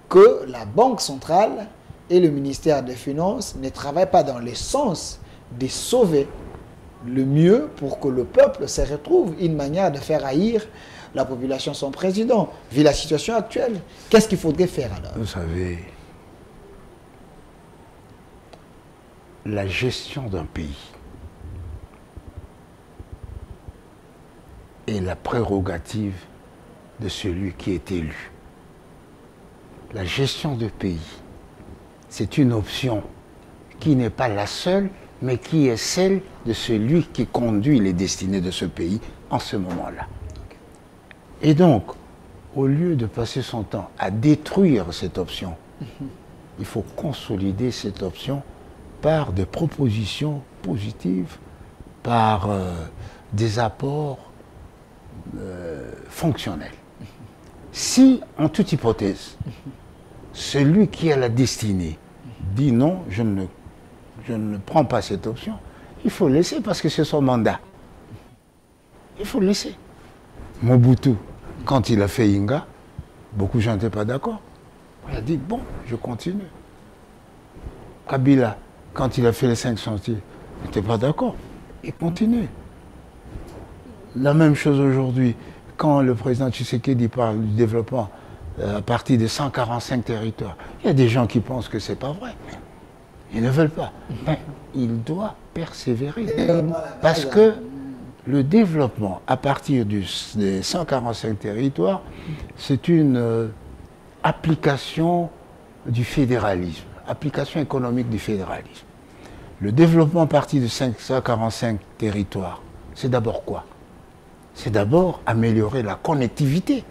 que la Banque centrale et le ministère des Finances ne travaillent pas dans le sens de sauver le mieux pour que le peuple se retrouve une manière de faire haïr la population son président, vu la situation actuelle. Qu'est-ce qu'il faudrait faire alors? Vous savez, la gestion d'un pays est la prérogative de celui qui est élu. La gestion de pays, c'est une option qui n'est pas la seule, mais qui est celle de celui qui conduit les destinées de ce pays en ce moment-là. Et donc, au lieu de passer son temps à détruire cette option, il faut consolider cette option par des propositions positives, par des apports fonctionnels. Si, en toute hypothèse, celui qui a la destinée dit non, je ne prends pas cette option, il faut le laisser parce que c'est son mandat. Il faut le laisser. Mobutu, quand il a fait Inga, beaucoup de gens n'étaient pas d'accord. Il a dit, bon, je continue. Kabila, quand il a fait les 5 chantiers, il n'était pas d'accord. Il continue. La même chose aujourd'hui, quand le président Tshisekedi parle du développement à partir de 145 territoires, il y a des gens qui pensent que ce n'est pas vrai. Ils ne veulent pas. Mais il doit persévérer. Parce que le développement à partir des 145 territoires, c'est une application du fédéralisme, application économique du fédéralisme. Le développement à partir de 145 territoires, c'est d'abord quoi? C'est d'abord améliorer la connectivité.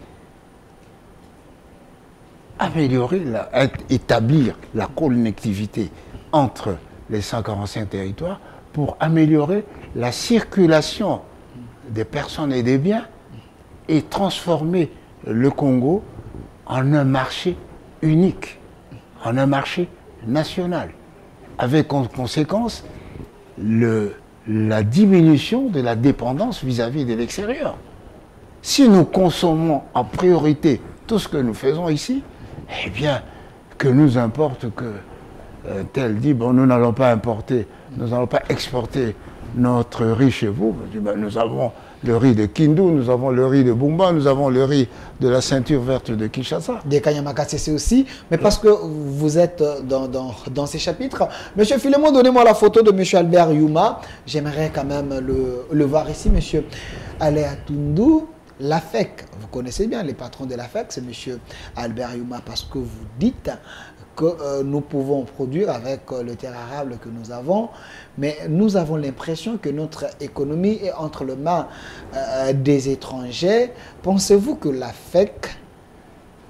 Établir la connectivité entre les 145 territoires pour améliorer la circulation des personnes et des biens et transformer le Congo en un marché unique, en un marché national, avec en conséquence la diminution de la dépendance vis-à-vis de l'extérieur. Si nous consommons en priorité tout ce que nous faisons ici, eh bien, que nous importe que tel dit, bon, nous n'allons pas importer, nous n'allons pas exporter notre riz chez vous. Nous avons le riz de Kindu, nous avons le riz de Bumba, nous avons le riz de la ceinture verte de Kinshasa. Des Kanyamakassé aussi, mais parce que vous êtes dans ces chapitres. Monsieur Philemon, donnez-moi la photo de monsieur Albert Youma. J'aimerais quand même le voir ici, monsieur Aléa Toundou. l'AFEC, vous connaissez bien les patrons de l'AFEC, c'est M. Albert Youma, parce que vous dites que nous pouvons produire avec le terre arable que nous avons, mais nous avons l'impression que notre économie est entre les mains des étrangers. Pensez-vous que l'AFEC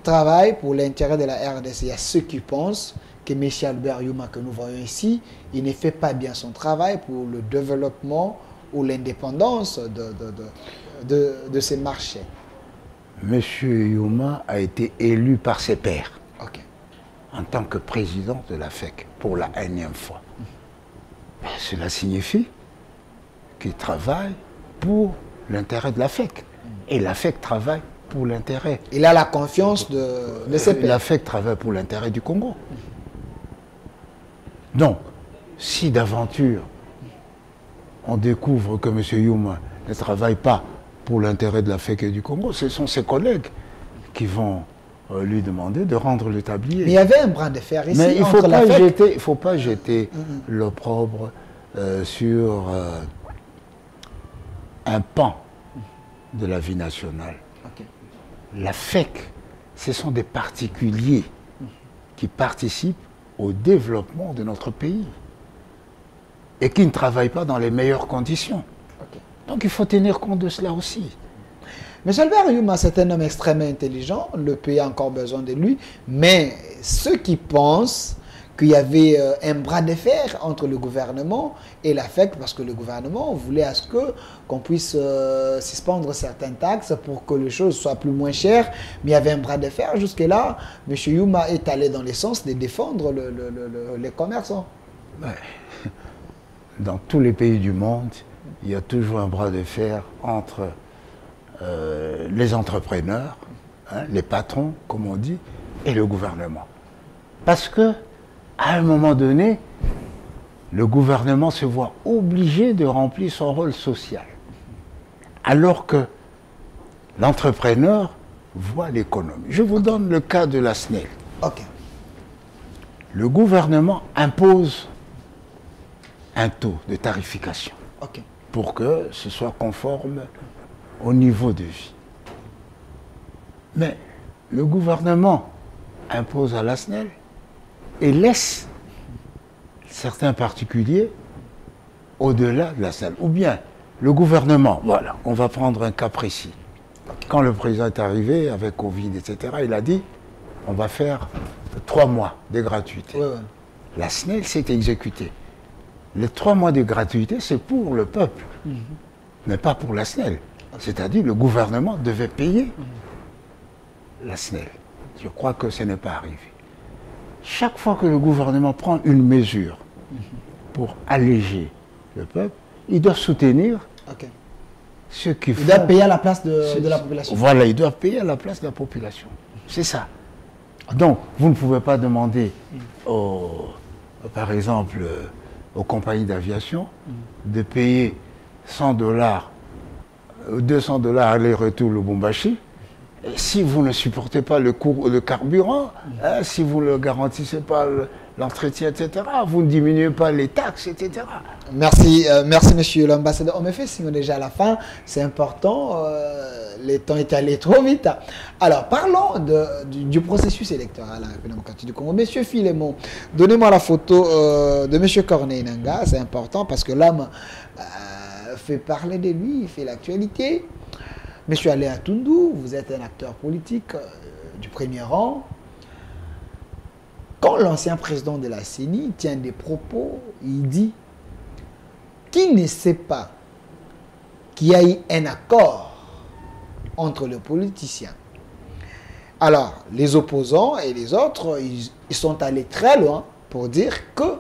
travaille pour l'intérêt de la RDC? Il y a ceux qui pensent que M. Albert Youma, que nous voyons ici, il ne fait pas bien son travail pour le développement ou l'indépendance de ces marchés. M. Youma a été élu par ses pairs. Ok. En tant que président de la FEC, pour la énième fois. Ben, cela signifie qu'il travaille pour l'intérêt de la FEC. Et la FEC travaille pour l'intérêt. Il a la confiance de ses pairs. La FEC travaille pour l'intérêt du Congo. Donc, si d'aventure on découvre que M. Youma ne travaille pas pour l'intérêt de la FEC et du Congo, ce sont ses collègues qui vont lui demander de rendre le tablier. Mais il y avait un bras de fer ici. Mais il entre la FEC. ne faut pas jeter l'opprobre sur un pan de la vie nationale. Okay. La FEC, ce sont des particuliers qui participent au développement de notre pays et qui ne travaillent pas dans les meilleures conditions. Okay. Donc il faut tenir compte de cela aussi. M. Albert Youma, c'est un homme extrêmement intelligent, le pays a encore besoin de lui, mais ceux qui pensent qu'il y avait un bras de fer entre le gouvernement et la FEC, parce que le gouvernement voulait à ce qu'on puisse suspendre certaines taxes pour que les choses soient plus moins chères, mais il y avait un bras de fer. Jusque-là, M. Youma est allé dans le sens de défendre les commerçants. Ouais. Dans tous les pays du monde, il y a toujours un bras de fer entre les entrepreneurs, hein, les patrons, comme on dit, et le gouvernement. Parce que, à un moment donné, le gouvernement se voit obligé de remplir son rôle social. Alors que l'entrepreneur voit l'économie. Je vous donne le cas de la SNEL. Ok. Le gouvernement impose un taux de tarification pour que ce soit conforme au niveau de vie. Mais le gouvernement impose à la SNEL et laisse certains particuliers au-delà de la SNEL. Ou bien le gouvernement, voilà, on va prendre un cas précis. Quand le président est arrivé avec Covid, etc., il a dit on va faire 3 mois de gratuité. Ouais. La SNEL s'est exécutée. Les 3 mois de gratuité, c'est pour le peuple, mais pas pour la SNEL. C'est-à-dire le gouvernement devait payer la SNEL. Je crois que ce n'est pas arrivé. Chaque fois que le gouvernement prend une mesure pour alléger le peuple, il doit soutenir ceux qui font... Il doit payer à la place de la population. Voilà, il doit payer à la place de la population. C'est ça. Donc, vous ne pouvez pas demander, par exemple, aux compagnies d'aviation de payer $100, 200 $ aller-retour Lubumbashi, si vous ne supportez pas le coût de carburant, hein, si vous ne garantissez pas l'entretien, etc., vous ne diminuez pas les taxes, etc. Merci, merci monsieur l'ambassadeur. On me fait signe déjà à la fin, c'est important, le temps est allé trop vite. Alors, parlons du processus électoral à la République démocratique du Congo. Monsieur Philémon, donnez-moi la photo de monsieur Corneille Nangaa, c'est important parce que l'homme fait parler de lui, il fait l'actualité. Monsieur Aléa Toundou, vous êtes un acteur politique du premier rang. Quand l'ancien président de la CENI tient des propos, il dit qu'il ne sait pas qu'il y a eu un accord entre les politiciens. Alors, les opposants et les autres, ils sont allés très loin pour dire que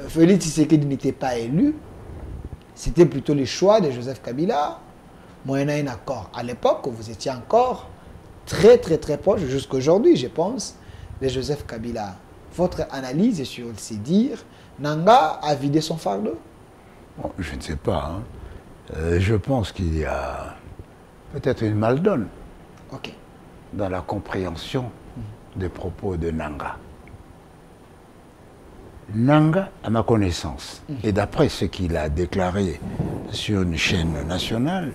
Félix Tshisekedi n'était pas élu. C'était plutôt le choix de Joseph Kabila, moyennant un accord. À l'époque, vous étiez encore très proche, jusqu'à aujourd'hui, je pense, de Joseph Kabila. Votre analyse sur ces dires, Nangaa a vidé son fardeau? Bon, je ne sais pas. Hein. Je pense qu'il y a peut-être une maldonne dans la compréhension des propos de Nangaa. Nangaa, à ma connaissance, et d'après ce qu'il a déclaré sur une chaîne nationale,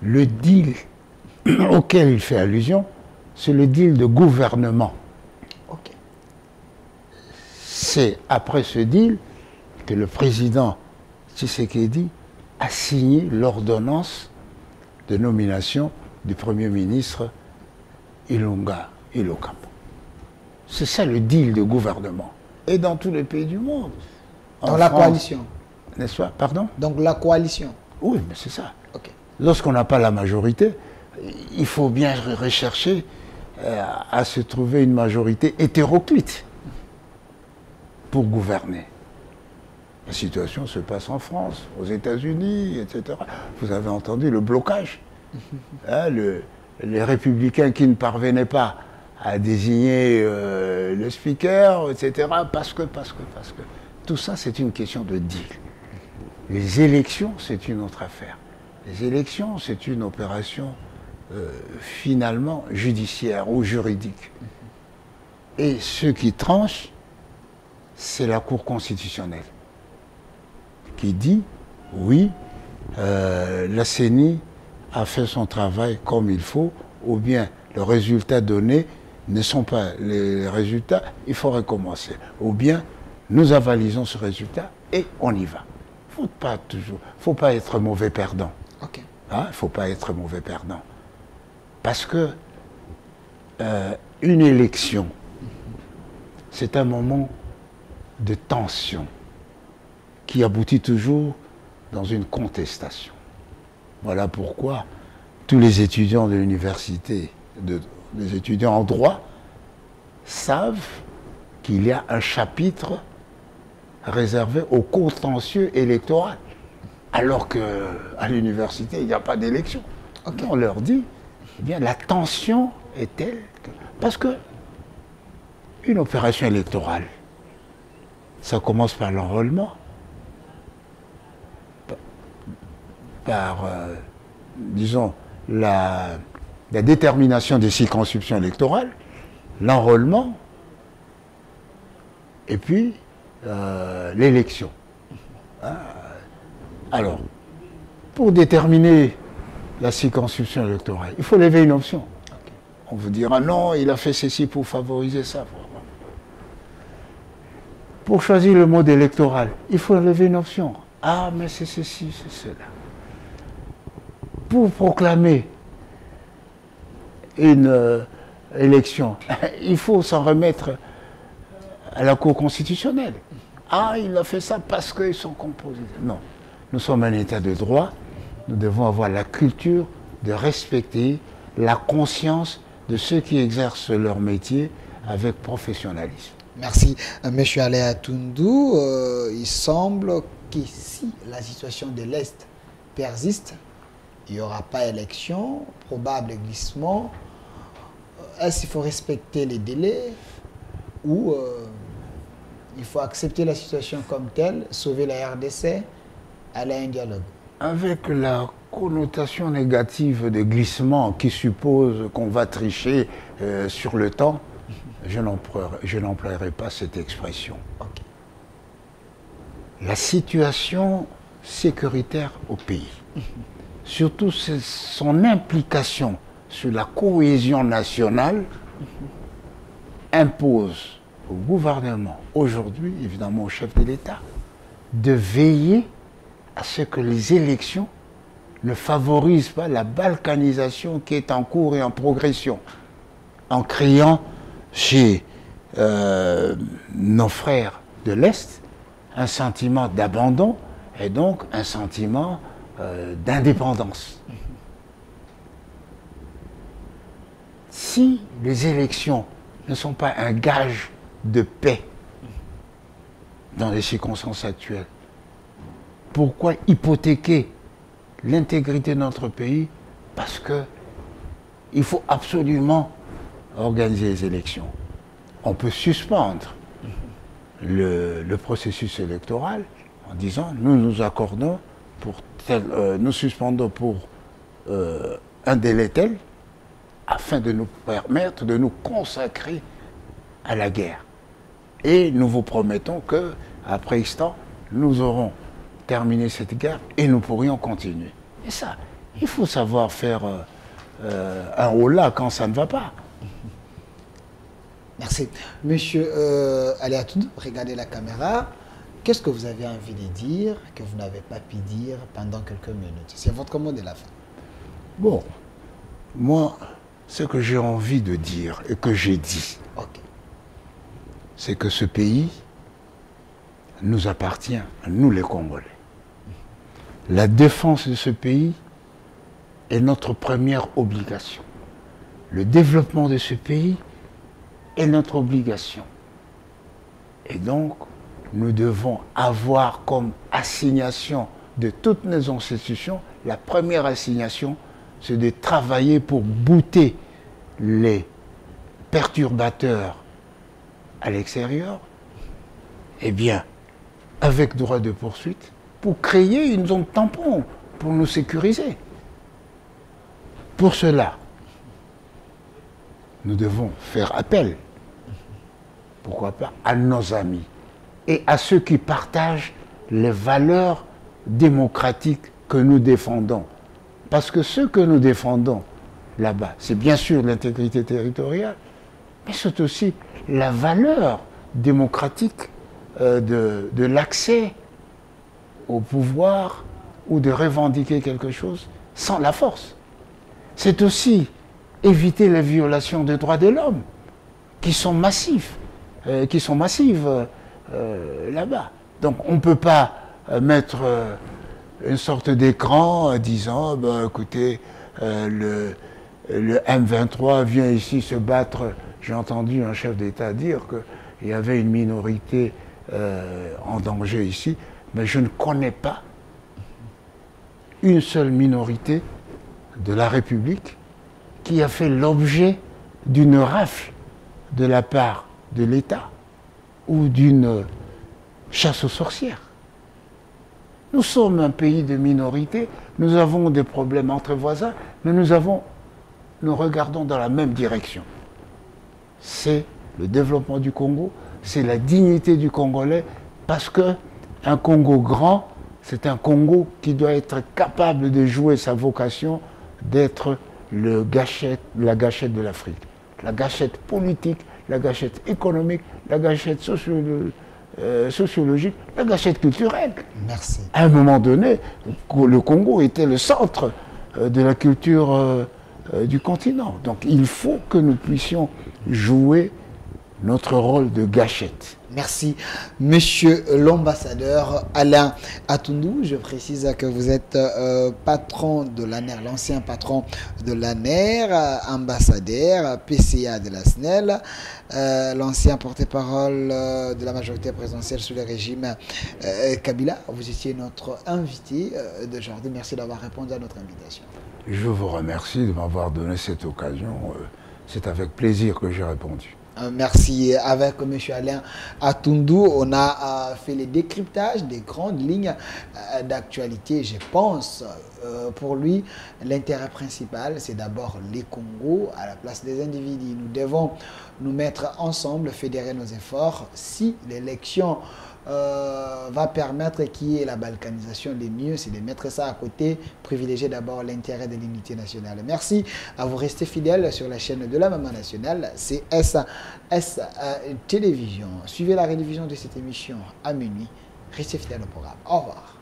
Le deal auquel il fait allusion, c'est le deal de gouvernement. Ok. C'est après ce deal que le président Tshisekedi a signé l'ordonnance de nomination du Premier ministre Ilunga Ilokampo. C'est ça le deal de gouvernement. Et dans tous les pays du monde. Dans la coalition. N'est-ce pas? Pardon? Donc la coalition. Oui, mais c'est ça. Ok. Lorsqu'on n'a pas la majorité, il faut bien rechercher à se trouver une majorité hétéroclite pour gouverner. La situation se passe en France, aux États-Unis, etc. Vous avez entendu le blocage. Hein, les républicains qui ne parvenaient pas à désigner le speaker, etc. Parce que. Tout ça, c'est une question de deal. Les élections, c'est une autre affaire. Les élections, c'est une opération finalement judiciaire ou juridique. Et ce qui tranche, c'est la Cour constitutionnelle qui dit, oui, la CENI a fait son travail comme il faut, ou bien les résultats donnés ne sont pas les résultats, il faut recommencer. Ou bien, nous avalisons ce résultat et on y va. Faut pas être mauvais perdant. Ok. Hein? Faut pas être mauvais perdant. Parce que une élection, c'est un moment de tension qui aboutit toujours dans une contestation. Voilà pourquoi tous les étudiants de l'université, les étudiants en droit, savent qu'il y a un chapitre réservé au contentieux électoral, alors qu'à l'université, il n'y a pas d'élection. Okay. On leur dit, eh bien, la tension est telle que... Parce que une opération électorale, ça commence par l'enrôlement, par, disons, la détermination des circonscriptions électorales, l'enrôlement, et puis l'élection. Alors, pour déterminer la circonscription électorale, il faut lever une option. Okay. On vous dira non, il a fait ceci pour favoriser ça. Pour choisir le mode électoral, il faut lever une option. Ah, mais c'est ceci, c'est cela. Pour proclamer une élection, il faut s'en remettre à la Cour constitutionnelle. Ah, il a fait ça parce qu'ils sont composés. Non, nous sommes un État de droit. Nous devons avoir la culture de respecter la conscience de ceux qui exercent leur métier avec professionnalisme. Merci, M. Aléa Toundou. Il semble que si la situation de l'Est persiste, il n'y aura pas élection, probable glissement. Est-ce qu'il faut respecter les délais ou il faut accepter la situation comme telle, sauver la RDC, aller à un dialogue? Avec la connotation négative de glissement qui suppose qu'on va tricher sur le temps, je n'emploierai pas cette expression. Okay. La situation sécuritaire au pays, surtout son implication sur la cohésion nationale, impose au gouvernement, aujourd'hui, évidemment au chef de l'État, de veiller à ce que les élections ne favorisent pas la balkanisation qui est en cours et en progression, en créant chez nos frères de l'Est un sentiment d'abandon et donc un sentiment d'indépendance. Si les élections ne sont pas un gage de paix dans les circonstances actuelles, pourquoi hypothéquer l'intégrité de notre pays? Parce qu'il faut absolument organiser les élections. On peut suspendre le processus électoral en disant nous nous accordons pour nous suspendons pour un délai tel afin de nous permettre de nous consacrer à la guerre. Et nous vous promettons que après ce temps, nous aurons terminé cette guerre et nous pourrions continuer. Et ça, Il faut savoir faire un holà quand ça ne va pas. Merci. Monsieur Aléatoudou, regardez la caméra. Qu'est-ce que vous avez envie de dire que vous n'avez pas pu dire pendant quelques minutes? C'est votre mot de la fin. Bon, moi, ce que j'ai envie de dire et que j'ai dit, c'est que ce pays nous appartient, à nous les Congolais. La défense de ce pays est notre première obligation. Le développement de ce pays est notre obligation. Et donc, nous devons avoir comme assignation de toutes nos institutions, la première assignation, c'est de travailler pour bouter les perturbateurs à l'extérieur, eh bien, avec droit de poursuite, pour créer une zone tampon, pour nous sécuriser. Pour cela, nous devons faire appel, pourquoi pas, à nos amis et à ceux qui partagent les valeurs démocratiques que nous défendons. Parce que ce que nous défendons là-bas, c'est bien sûr l'intégrité territoriale, mais c'est aussi la valeur démocratique de l'accès au pouvoir ou de revendiquer quelque chose sans la force. C'est aussi éviter les violations des droits de l'homme qui sont massives là-bas. Donc on ne peut pas mettre une sorte d'écran disant bah, écoutez, le M23 vient ici se battre. J'ai entendu un chef d'État dire qu'il y avait une minorité en danger ici, mais je ne connais pas une seule minorité de la République qui a fait l'objet d'une rafle de la part de l'État ou d'une chasse aux sorcières. Nous sommes un pays de minorité, nous avons des problèmes entre voisins, mais nous regardons dans la même direction. C'est le développement du Congo, c'est la dignité du Congolais, parce qu'un Congo grand, c'est un Congo qui doit être capable de jouer sa vocation d'être la gâchette de l'Afrique. La gâchette politique, la gâchette économique, la gâchette sociologique, la gâchette culturelle. Merci. À un moment donné, le Congo était le centre de la culture du continent. Donc il faut que nous puissions jouer notre rôle de gâchette. Merci, monsieur l'ambassadeur Alain Atoundou. Je précise que vous êtes patron de l'ANER, l'ancien patron de l'ANER, ambassadeur, PCA de la SNEL, l'ancien porte-parole de la majorité présidentielle sous le régime Kabila. Vous étiez notre invité d'aujourd'hui. Merci d'avoir répondu à notre invitation. Je vous remercie de m'avoir donné cette occasion. C'est avec plaisir que j'ai répondu. Merci. Avec M. Alain Atoundou, on a fait le décryptage des grandes lignes d'actualité. Je pense, pour lui, l'intérêt principal, c'est d'abord les Congos à la place des individus. Nous devons nous mettre ensemble, fédérer nos efforts. Si l'élection va permettre qu'il y ait la balkanisation, le mieux, c'est de mettre ça à côté, privilégier d'abord l'intérêt de l'unité nationale. Merci à vous rester fidèles sur la chaîne de la Maman Nationale, c'est SAS Télévision. Suivez la rediffusion de cette émission à minuit. Restez fidèles au programme. Au revoir.